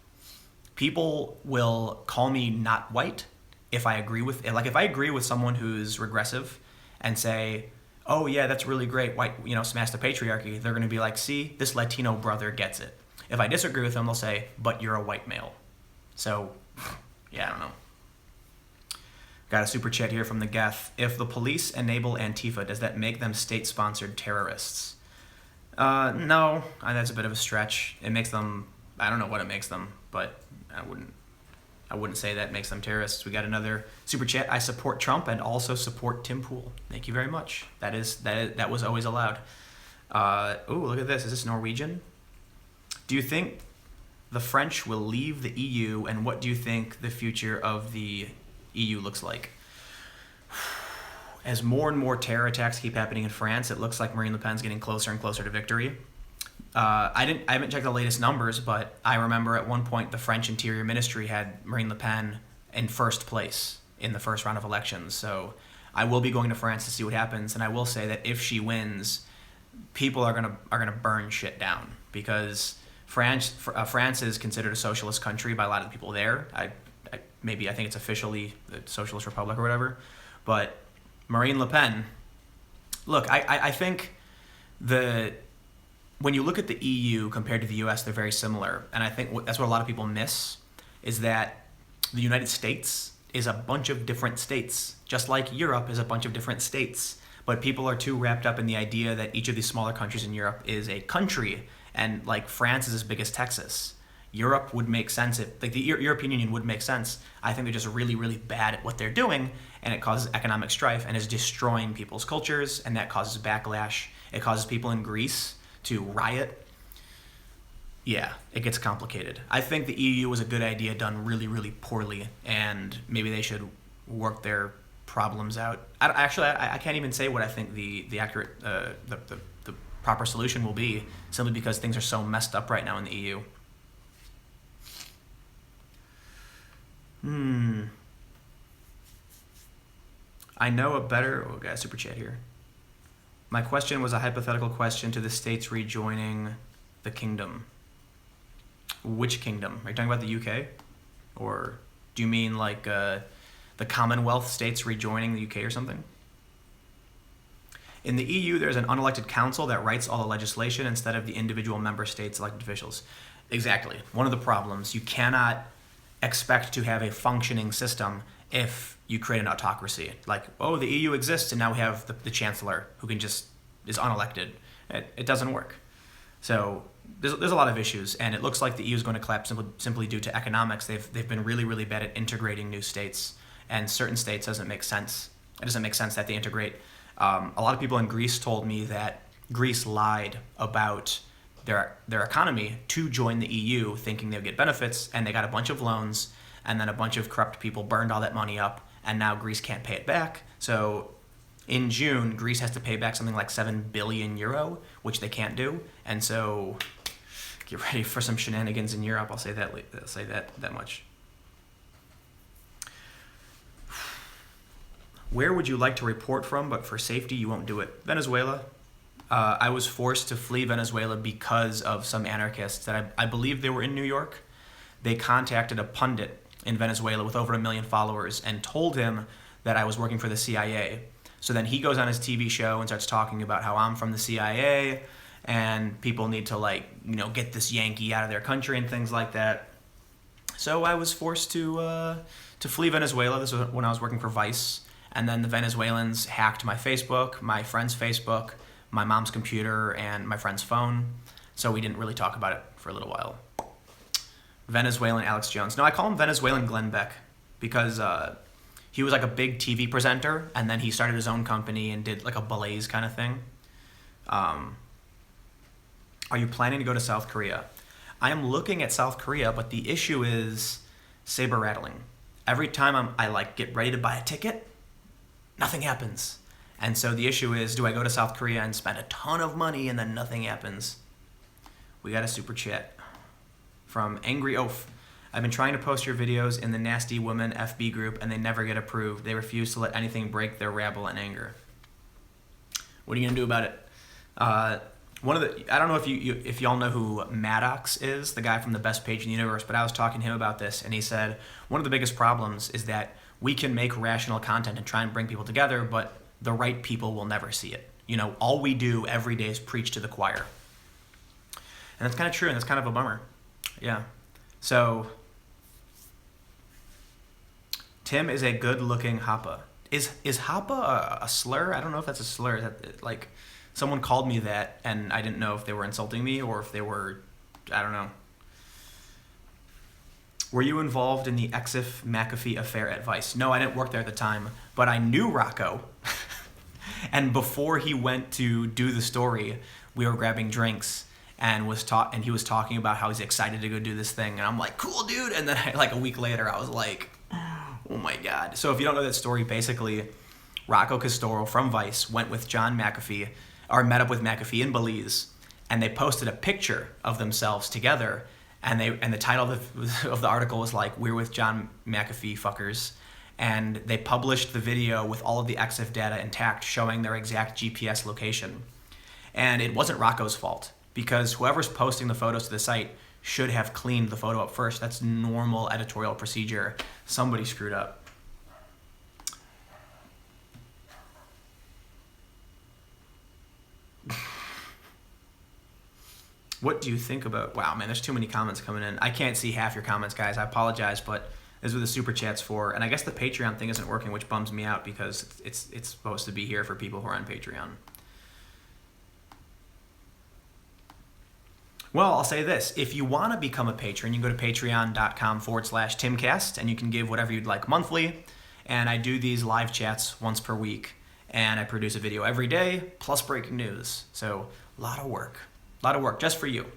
Speaker 1: people will call me not white if I agree with someone who's regressive and say, oh yeah, that's really great, white, smash the patriarchy. They're going to be like, see, this Latino brother gets it. If I disagree with them, they'll say, but you're a white male. So, yeah, I don't know. Got a super chat here from the Geth. If the police enable Antifa, does that make them state-sponsored terrorists? No, that's a bit of a stretch. It makes them, I don't know what it makes them, but I wouldn't say that makes them terrorists. We got another super chat. I support Trump and also support Tim Pool. Thank you very much. That was always allowed. Look at this. Is this Norwegian? Do you think the French will leave the EU, and what do you think the future of the EU looks like? As more and more terror attacks keep happening in France, it looks like Marine Le Pen's getting closer and closer to victory. I haven't checked the latest numbers, but I remember at one point the French Interior Ministry had Marine Le Pen in first place in the first round of elections. So I will be going to France to see what happens, and I will say that if she wins, people are gonna burn shit down, because France is considered a socialist country by a lot of the people there. I think it's officially the Socialist Republic or whatever. But Marine Le Pen, look, I think when you look at the EU compared to the US, they're very similar. And I think that's what a lot of people miss, is that the United States is a bunch of different states, just like Europe is a bunch of different states. But people are too wrapped up in the idea that each of these smaller countries in Europe is a country, and like France is as big as Texas. Europe would make sense the European Union would make sense. I think they're just really, really bad at what they're doing, and it causes economic strife and is destroying people's cultures, and that causes backlash. It causes people in Greece to riot. Yeah, it gets complicated. I think the EU was a good idea done really, really poorly, and maybe they should work their problems out. I can't even say what I think the accurate, the proper solution will be, simply because things are so messed up right now in the EU. I know a better... Oh, got a super chat here. My question was a hypothetical question to the states rejoining the kingdom. Which kingdom? Are you talking about the UK? Or do you mean like the Commonwealth states rejoining the UK or something? In the EU, there's an unelected council that writes all the legislation instead of the individual member states' elected officials. Exactly. One of the problems, you cannot expect to have a functioning system if you create an autocracy. Like, oh, the EU exists and now we have the chancellor who is unelected. It doesn't work. So there's a lot of issues, and it looks like the EU is going to collapse simply due to economics. They've been really, really bad at integrating new states, and certain states doesn't make sense. It doesn't make sense that they integrate. A lot of people in Greece told me that Greece lied about their economy to join the EU, thinking they would get benefits, and they got a bunch of loans, and then a bunch of corrupt people burned all that money up, and now Greece can't pay it back. So in June, Greece has to pay back something like 7 billion euro, which they can't do. And so get ready for some shenanigans in Europe. I'll say that much. Where would you like to report from, but for safety you won't do it? Venezuela. I was forced to flee Venezuela because of some anarchists that I believe they were in New York. They contacted a pundit in Venezuela with over 1 million followers and told him that I was working for the CIA. So then he goes on his TV show and starts talking about how I'm from the CIA and people need to get this Yankee out of their country and things like that. So I was forced to flee Venezuela. This was when I was working for Vice. And then the Venezuelans hacked my Facebook, my friend's Facebook, my mom's computer, and my friend's phone. So we didn't really talk about it for a little while. Venezuelan Alex Jones. No, I call him Venezuelan Glenn Beck because he was like a big TV presenter, and then he started his own company and did like a Blaze kind of thing. Are you planning to go to South Korea? I am looking at South Korea, but the issue is saber rattling. Every time I get ready to buy a ticket, nothing happens. And so the issue is, do I go to South Korea and spend a ton of money and then nothing happens? We got a super chat from Angry Oaf. I've been trying to post your videos in the Nasty Women FB group and they never get approved. They refuse to let anything break their rabble and anger. What are you gonna do about it? I don't know if y'all know who Maddox is, the guy from the Best Page in the Universe, but I was talking to him about this and he said one of the biggest problems is that we can make rational content and try and bring people together, but the right people will never see it. All we do every day is preach to the choir. And that's kind of true, and that's kind of a bummer. Yeah. So, Tim is a good-looking Hapa. Is Hapa a slur? I don't know if that's a slur. Someone called me that, and I didn't know if they were insulting me or if they were, I don't know. Were you involved in the Exif McAfee affair at Vice? No, I didn't work there at the time, but I knew Rocco. And before he went to do the story, we were grabbing drinks and he was talking about how he's excited to go do this thing. And I'm like, cool, dude. And then a week later, I was like, oh my God. So if you don't know that story, basically, Rocco Castoro from Vice went with John McAfee, or met up with McAfee in Belize, and they posted a picture of themselves together. And the title of the article was like, "We're with John McAfee fuckers." And they published the video with all of the EXIF data intact, showing their exact GPS location. And it wasn't Rocco's fault, because whoever's posting the photos to the site should have cleaned the photo up first. That's normal editorial procedure. Somebody screwed up. What do you think about... Wow, man, there's too many comments coming in. I can't see half your comments, guys. I apologize, but this is what the Super Chat's for. And I guess the Patreon thing isn't working, which bums me out because it's supposed to be here for people who are on Patreon. Well, I'll say this. If you want to become a patron, you can go to patreon.com/Timcast, and you can give whatever you'd like monthly. And I do these live chats once per week, and I produce a video every day, plus breaking news. So, a lot of work. A lot of work just for you.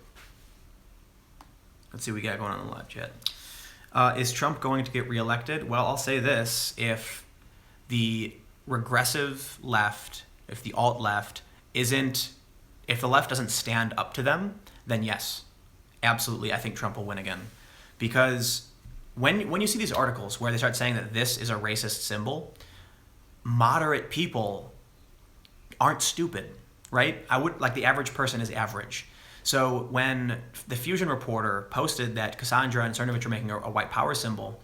Speaker 1: Let's see what we got going on in the live chat. Is Trump going to get reelected? Well, I'll say this. If the regressive left, if the alt-left if the left doesn't stand up to them, then yes, absolutely, I think Trump will win again. Because when you see these articles where they start saying that this is a racist symbol, moderate people aren't stupid, right? The average person is average. So when the Fusion Reporter posted that Cassandra and Cernovich were making a white power symbol,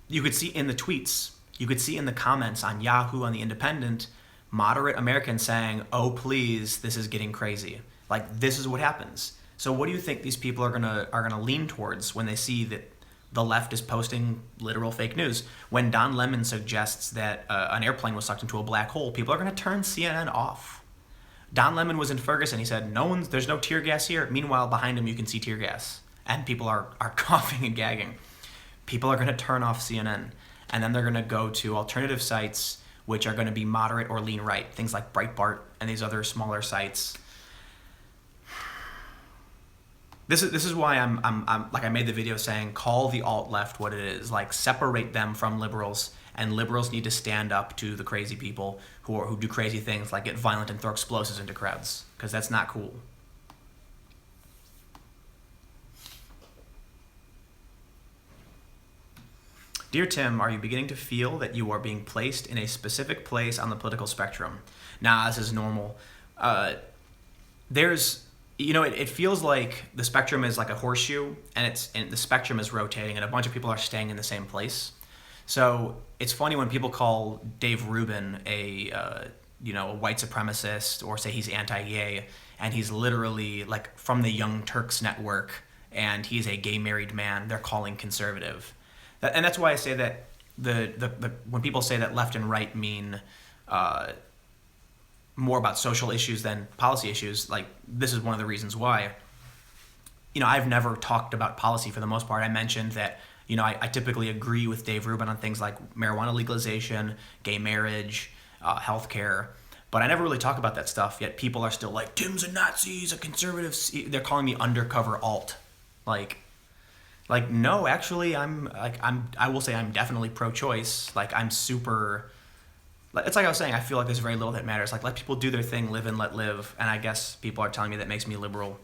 Speaker 1: you could see in the tweets, you could see in the comments on Yahoo, on The Independent, moderate Americans saying, oh, please, this is getting crazy. Like, this is what happens. So what do you think these people are gonna lean towards when they see that the left is posting literal fake news? When Don Lemon suggests that an airplane was sucked into a black hole, people are gonna turn CNN off. Don Lemon was in Ferguson. He said, there's no tear gas here. Meanwhile, behind him, you can see tear gas. And people are coughing and gagging. People are gonna turn off CNN. And then they're gonna go to alternative sites, which are gonna be moderate or lean right. Things like Breitbart and these other smaller sites. This is why I'm I made the video saying call the alt left what it is. Like, separate them from liberals, and liberals need to stand up to the crazy people who do crazy things like get violent and throw explosives into crowds, because that's not cool. Dear Tim, are you beginning to feel that you are being placed in a specific place on the political spectrum? Nah, this is normal. It feels like the spectrum is like a horseshoe, and the spectrum is rotating, and a bunch of people are staying in the same place. So it's funny when people call Dave Rubin a white supremacist, or say he's anti-gay, and he's literally like from the Young Turks network, and he's a gay married man. They're calling conservative, and that's why I say that when people say that left and right mean more about social issues than policy issues, like, this is one of the reasons why. I've never talked about policy for the most part. I mentioned that, I typically agree with Dave Rubin on things like marijuana legalization, gay marriage, healthcare, but I never really talk about that stuff, yet people are still like, Tim's a Nazi, he's a conservative, they're calling me undercover alt. Like, no, actually, I will say I'm definitely pro-choice. Like, I'm super... It's like I was saying, I feel like there's very little that matters. Like, let people do their thing, live and let live. And I guess people are telling me that makes me liberal.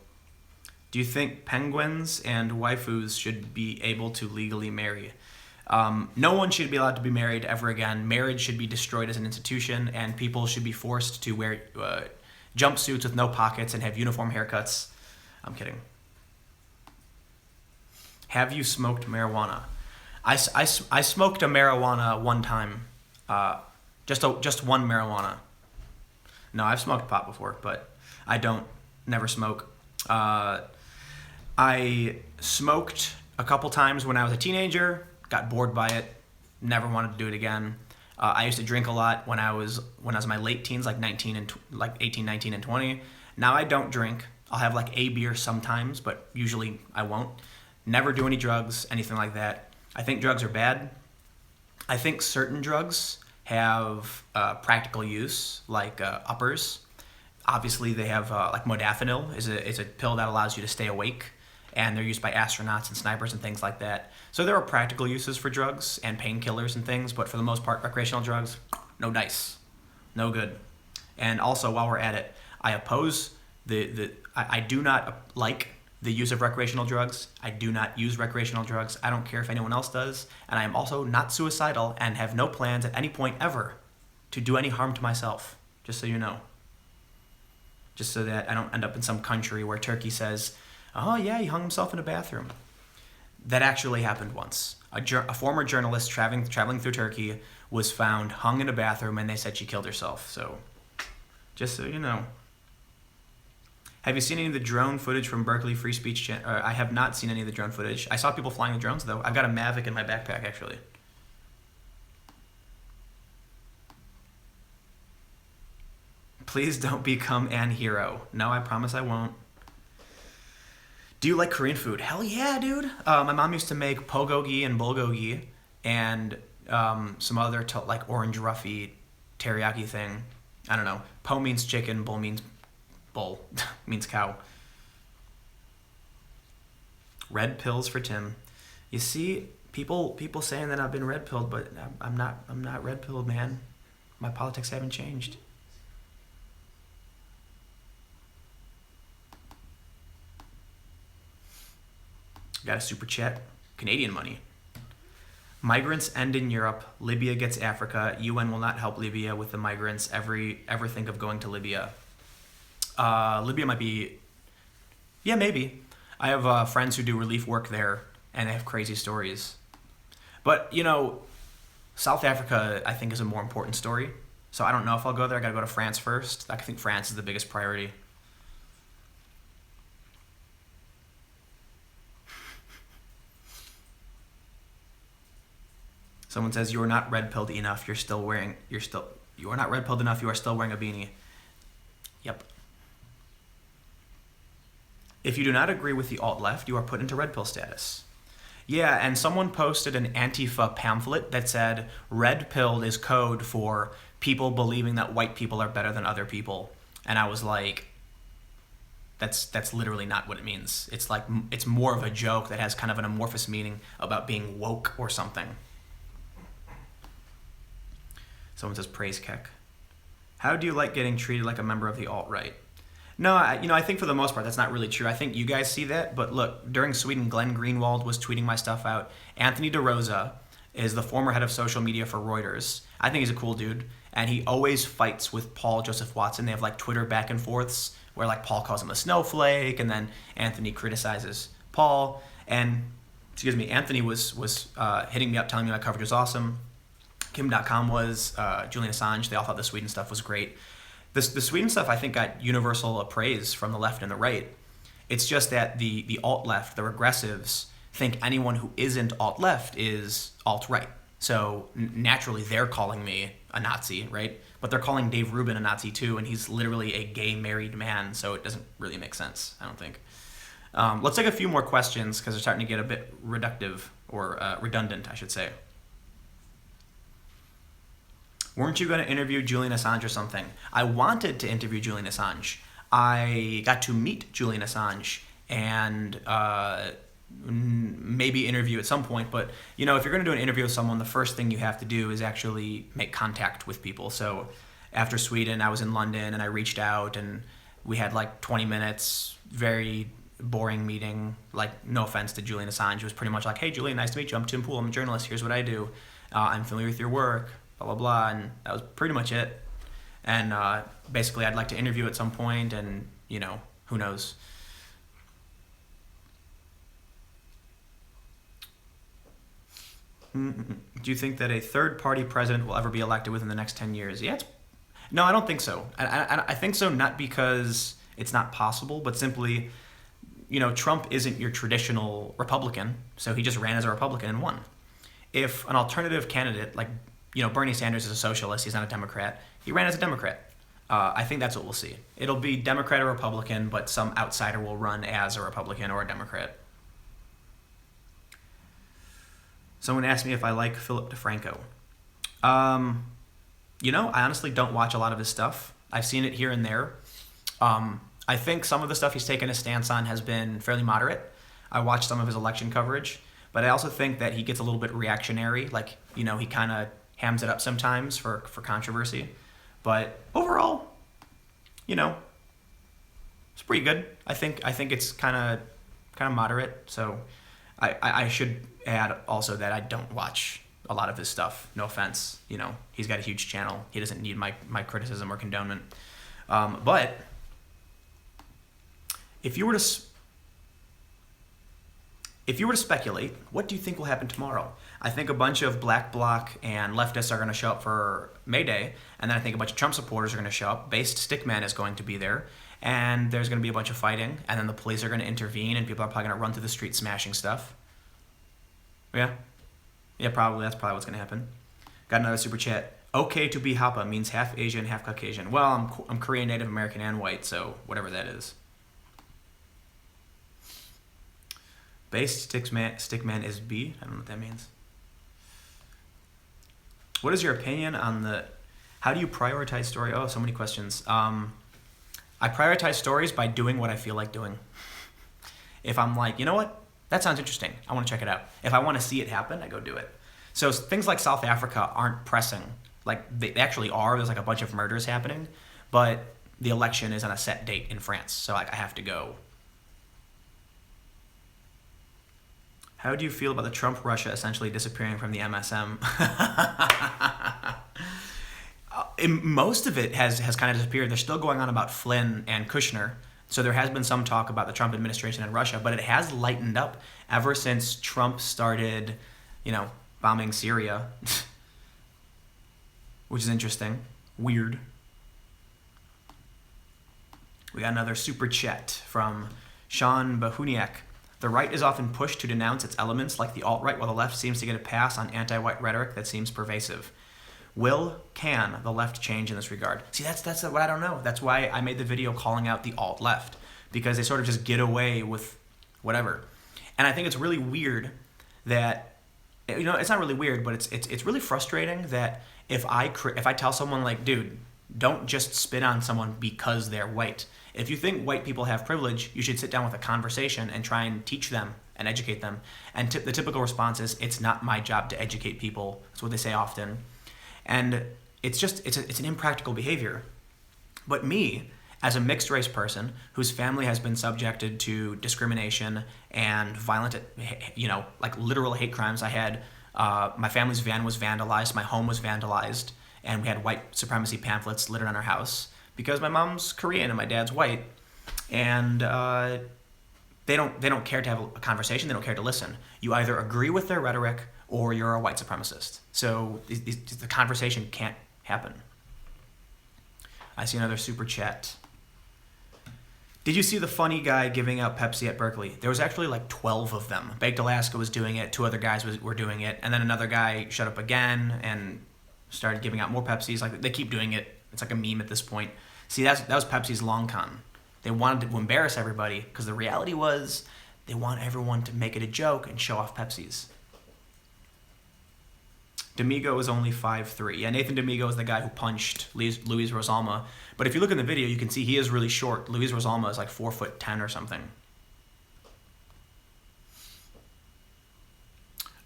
Speaker 1: Do you think penguins and waifus should be able to legally marry? No one should be allowed to be married ever again. Marriage should be destroyed as an institution, and people should be forced to wear jumpsuits with no pockets and have uniform haircuts. I'm kidding. Have you smoked marijuana? I smoked a marijuana one time. Just one marijuana. No, I've smoked pot before, but I don't. Never smoke. I smoked a couple times when I was a teenager. Got bored by it. Never wanted to do it again. I used to drink a lot when I was in my late teens, like 18, 19, and 20. Now I don't drink. I'll have like a beer sometimes, but usually I won't. Never do any drugs, anything like that. I think drugs are bad. I think certain drugs have practical use, like uppers. Obviously, they have like modafinil is a pill that allows you to stay awake, and they're used by astronauts and snipers and things like that. So there are practical uses for drugs and painkillers and things, but for the most part, recreational drugs, no dice, no good. And also, while we're at it, I oppose I do not like the use of recreational drugs. I do not use recreational drugs. I don't care if anyone else does. And I am also not suicidal and have no plans at any point ever to do any harm to myself, just so you know. just so that I don't end up in some country where Turkey says, oh yeah, he hung himself in a bathroom. That actually happened once. A former journalist traveling through Turkey was found hung in a bathroom, and they said she killed herself. So, just so you know. Have you seen any of the drone footage from Berkeley Free Speech? I have not seen any of the drone footage. I saw people flying the drones, though. I've got a Mavic in my backpack, actually. Please don't become an hero. No, I promise I won't. Do you like Korean food? Hell yeah, dude. My mom used to make bulgogi and bulgogi and some other like orange ruffy teriyaki thing. I don't know. Po means chicken, bull means bull, means cow. Red pills for Tim. You see, people saying that I've been red pilled, but I'm not red pilled, man. My politics haven't changed. Got a super chat. Canadian money. Migrants end in Europe. Libya gets Africa. UN will not help Libya with the migrants. Ever think of going to Libya? Libya might be... Yeah, maybe. I have friends who do relief work there, and they have crazy stories. But, South Africa, I think, is a more important story. So I don't know if I'll go there. I gotta go to France first. I think France is the biggest priority. Someone says you are not red pilled enough. You are not red pilled enough. You are still wearing a beanie. Yep. If you do not agree with the alt left, you are put into red pill status. Yeah, and someone posted an Antifa pamphlet that said red pilled is code for people believing that white people are better than other people, and I was like, that's literally not what it means. It's more of a joke that has kind of an amorphous meaning about being woke or something. Someone says, praise Keck. How do you like getting treated like a member of the alt-right? No, I think for the most part that's not really true. I think you guys see that, but look, during Sweden, Glenn Greenwald was tweeting my stuff out. Anthony DeRosa is the former head of social media for Reuters. I think he's a cool dude, and he always fights with Paul Joseph Watson. They have like Twitter back and forths where like Paul calls him a snowflake, and then Anthony criticizes Paul. And Anthony was hitting me up, telling me my coverage was awesome. Kim.com was, Julian Assange, they all thought the Sweden stuff was great. The Sweden stuff, I think, got universal praise from the left and the right. It's just that the alt-left, the regressives, think anyone who isn't alt-left is alt-right. So naturally, they're calling me a Nazi, right? But they're calling Dave Rubin a Nazi too, and he's literally a gay married man, so it doesn't really make sense, I don't think. Let's take a few more questions, because they're starting to get a bit reductive, or redundant, I should say. Weren't you going to interview Julian Assange or something? I wanted to interview Julian Assange. I got to meet Julian Assange and maybe interview at some point. But, if you're going to do an interview with someone, the first thing you have to do is actually make contact with people. So after Sweden, I was in London and I reached out and we had like 20 minutes, very boring meeting. Like, no offense to Julian Assange. It was pretty much like, hey, Julian, nice to meet you. I'm Tim Pool. I'm a journalist. Here's what I do. I'm familiar with your work. Blah, blah, blah, and that was pretty much it. And basically, I'd like to interview at some point, and, who knows. Do you think that a third-party president will ever be elected within the next 10 years? Yeah, no, I don't think so. I think so not because it's not possible, but simply, Trump isn't your traditional Republican, so he just ran as a Republican and won. If an alternative candidate, like Bernie Sanders is a socialist. He's not a Democrat. He ran as a Democrat. I think that's what we'll see. It'll be Democrat or Republican, but some outsider will run as a Republican or a Democrat. Someone asked me if I like Philip DeFranco. I honestly don't watch a lot of his stuff. I've seen it here and there. I think some of the stuff he's taken a stance on has been fairly moderate. I watched some of his election coverage, but I also think that he gets a little bit reactionary. Like, he kind of hams it up sometimes for controversy. But overall, it's pretty good. I think it's kind of moderate. So I should add also that I don't watch a lot of his stuff. No offense. He's got a huge channel. He doesn't need my criticism or condonement. But If you were to speculate, what do you think will happen tomorrow? I think a bunch of Black Bloc and leftists are going to show up for May Day, and then I think a bunch of Trump supporters are going to show up. Based Stickman is going to be there, and there's going to be a bunch of fighting, and then the police are going to intervene, and people are probably going to run through the street smashing stuff. Yeah, probably. That's probably what's going to happen. Got another super chat. Okay to be Hapa means half Asian, half Caucasian. Well, I'm Korean, Native American, and white, so whatever that is. Based Stickman is B. I don't know what that means. What is your opinion on how do you prioritize story? Oh, so many questions. I prioritize stories by doing what I feel like doing. If I'm like, you know what? That sounds interesting. I want to check it out. If I want to see it happen, I go do it. So things like South Africa aren't pressing. Like they actually are. There's like a bunch of murders happening, but the election is on a set date in France, so like I have to go. How do you feel about the Trump Russia essentially disappearing from the MSM? Most of it has kind of disappeared. They're still going on about Flynn and Kushner. So there has been some talk about the Trump administration and Russia, but it has lightened up ever since Trump started, bombing Syria, which is interesting. Weird. We got another super chat from Sean Bahuniak. The right is often pushed to denounce its elements like the alt-right, while the left seems to get a pass on anti-white rhetoric that seems pervasive. Can the left change in this regard? See, that's what I don't know. That's why I made the video calling out the alt-left, because they sort of just get away with whatever. And I think it's really weird that, it's not really weird, but it's really frustrating that if I tell someone like, dude, don't just spit on someone because they're white. If you think white people have privilege, you should sit down with a conversation and try and teach them and educate them. And the typical response is, it's not my job to educate people. That's what they say often. And it's an impractical behavior. But me, as a mixed race person whose family has been subjected to discrimination and violent, like literal hate crimes, I had, my family's van was vandalized, my home was vandalized, and we had white supremacy pamphlets littered on our house because my mom's Korean and my dad's white, and they don't care to have a conversation. They don't care to listen. You either agree with their rhetoric or you're a white supremacist. So the conversation can't happen. I see another super chat. Did you see the funny guy giving out Pepsi at Berkeley? There was actually like 12 of them. Baked Alaska was doing it. 2 other guys were doing it, and then another guy showed up again and started giving out more Pepsis. Like, they keep doing it. It's like a meme at this point. See, that was Pepsi's long con. They wanted to embarrass everybody because the reality was they want everyone to make it a joke and show off Pepsis. D'Amigo is only 5'3". Yeah, Nathan D'Amigo is the guy who punched Luis Rosalma. But if you look in the video, you can see he is really short. Luis Rosalma is like 4'10" or something.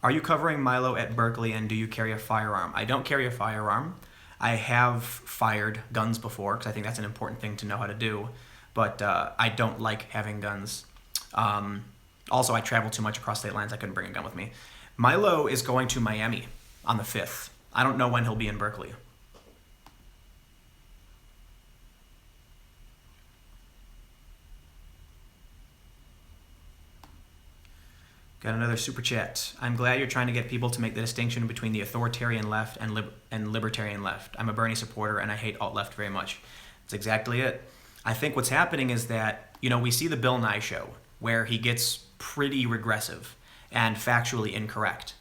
Speaker 1: Are you covering Milo at Berkeley, and do you carry a firearm? I don't carry a firearm. I have fired guns before because I think that's an important thing to know how to do. But I don't like having guns. Also, I travel too much across state lines. I couldn't bring a gun with me. Milo is going to Miami on the 5th. I don't know when he'll be in Berkeley. Got another super chat. I'm glad you're trying to get people to make the distinction between the authoritarian left and libertarian left. I'm a Bernie supporter and I hate alt-left very much. That's exactly it. I think what's happening is that, we see the Bill Nye show where he gets pretty regressive and factually incorrect.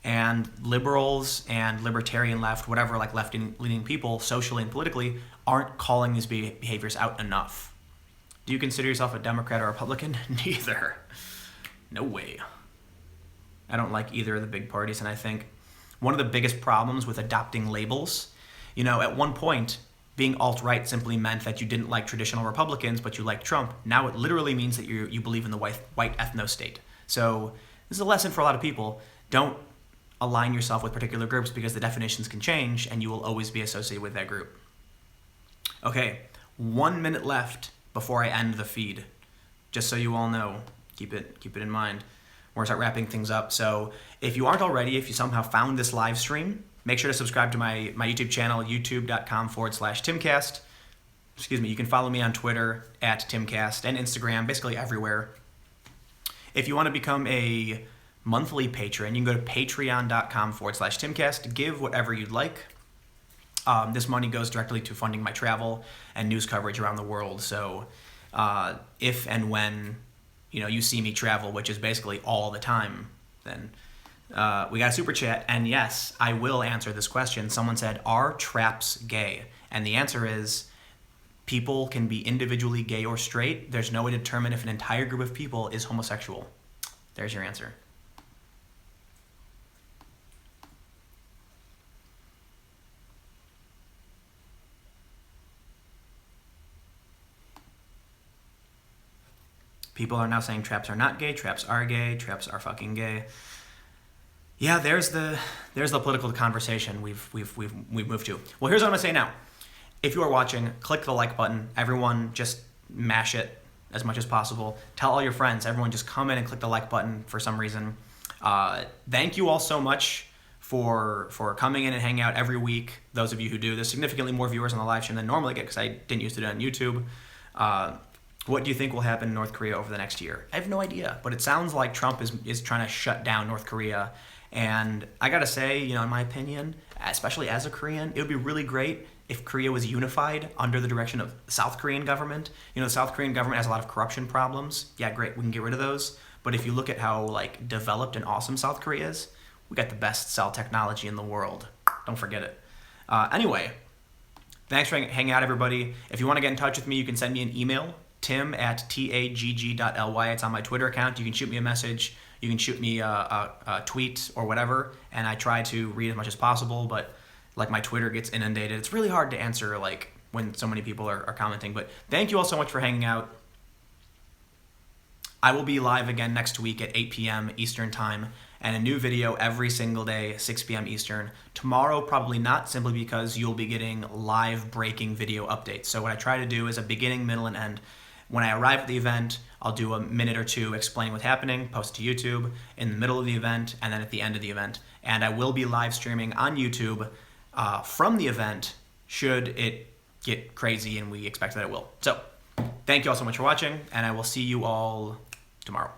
Speaker 1: And liberals and libertarian left, whatever, like left-leaning people, socially and politically, aren't calling these behaviors out enough. Do you consider yourself a Democrat or Republican? Neither. No way. I don't like either of the big parties, and I think one of the biggest problems with adopting labels, at one point, being alt-right simply meant that you didn't like traditional Republicans, but you liked Trump. Now it literally means that you believe in the white ethno-state. So this is a lesson for a lot of people. Don't align yourself with particular groups because the definitions can change and you will always be associated with that group. Okay, 1 minute left before I end the feed. Just so you all know, keep it in mind. We're gonna start wrapping things up. So if you aren't already, if you somehow found this live stream, make sure to subscribe to my YouTube channel, youtube.com/Timcast. You can follow me on Twitter at Timcast and Instagram, basically everywhere. If you want to become a monthly patron, you can go to patreon.com/Timcast. Give whatever you'd like. This money goes directly to funding my travel and news coverage around the world. So if and when you see me travel, which is basically all the time, then we got a super chat. And yes, I will answer this question. Someone said, are traps gay? And the answer is, people can be individually gay or straight. There's no way to determine if an entire group of people is homosexual. There's your answer. People are now saying traps are not gay, traps are gay, traps are fucking gay. Yeah, there's the political conversation we've moved to. Well, here's what I'm gonna say now. If you are watching, click the like button. Everyone just mash it as much as possible. Tell all your friends. Everyone just come in and click the like button for some reason. Thank you all so much for coming in and hanging out every week. Those of you who do. There's significantly more viewers on the live stream than normally get because I didn't used to do it on YouTube. What do you think will happen in North Korea over the next year? I have no idea, but it sounds like Trump is trying to shut down North Korea. And I gotta say, in my opinion, especially as a Korean, it would be really great if Korea was unified under the direction of the South Korean government. The South Korean government has a lot of corruption problems. Yeah, great, we can get rid of those. But if you look at how developed and awesome South Korea is, we got the best cell technology in the world. Don't forget it. Anyway, thanks for hanging out, everybody. If you want to get in touch with me, you can send me an email, tim@tagg.ly. It's on my Twitter account. You can shoot me a message. You can shoot me a tweet or whatever, and I try to read as much as possible, but my Twitter gets inundated. It's really hard to answer when so many people are commenting, but thank you all so much for hanging out. I will be live again next week at 8 p.m. Eastern Time, and a new video every single day, 6 p.m. Eastern. Tomorrow, probably not, simply because you'll be getting live breaking video updates. So what I try to do is a beginning, middle, and end. When I arrive at the event, I'll do a minute or two explaining what's happening, post to YouTube, in the middle of the event, and then at the end of the event. And I will be live streaming on YouTube from the event, should it get crazy, and we expect that it will. So, thank you all so much for watching, and I will see you all tomorrow.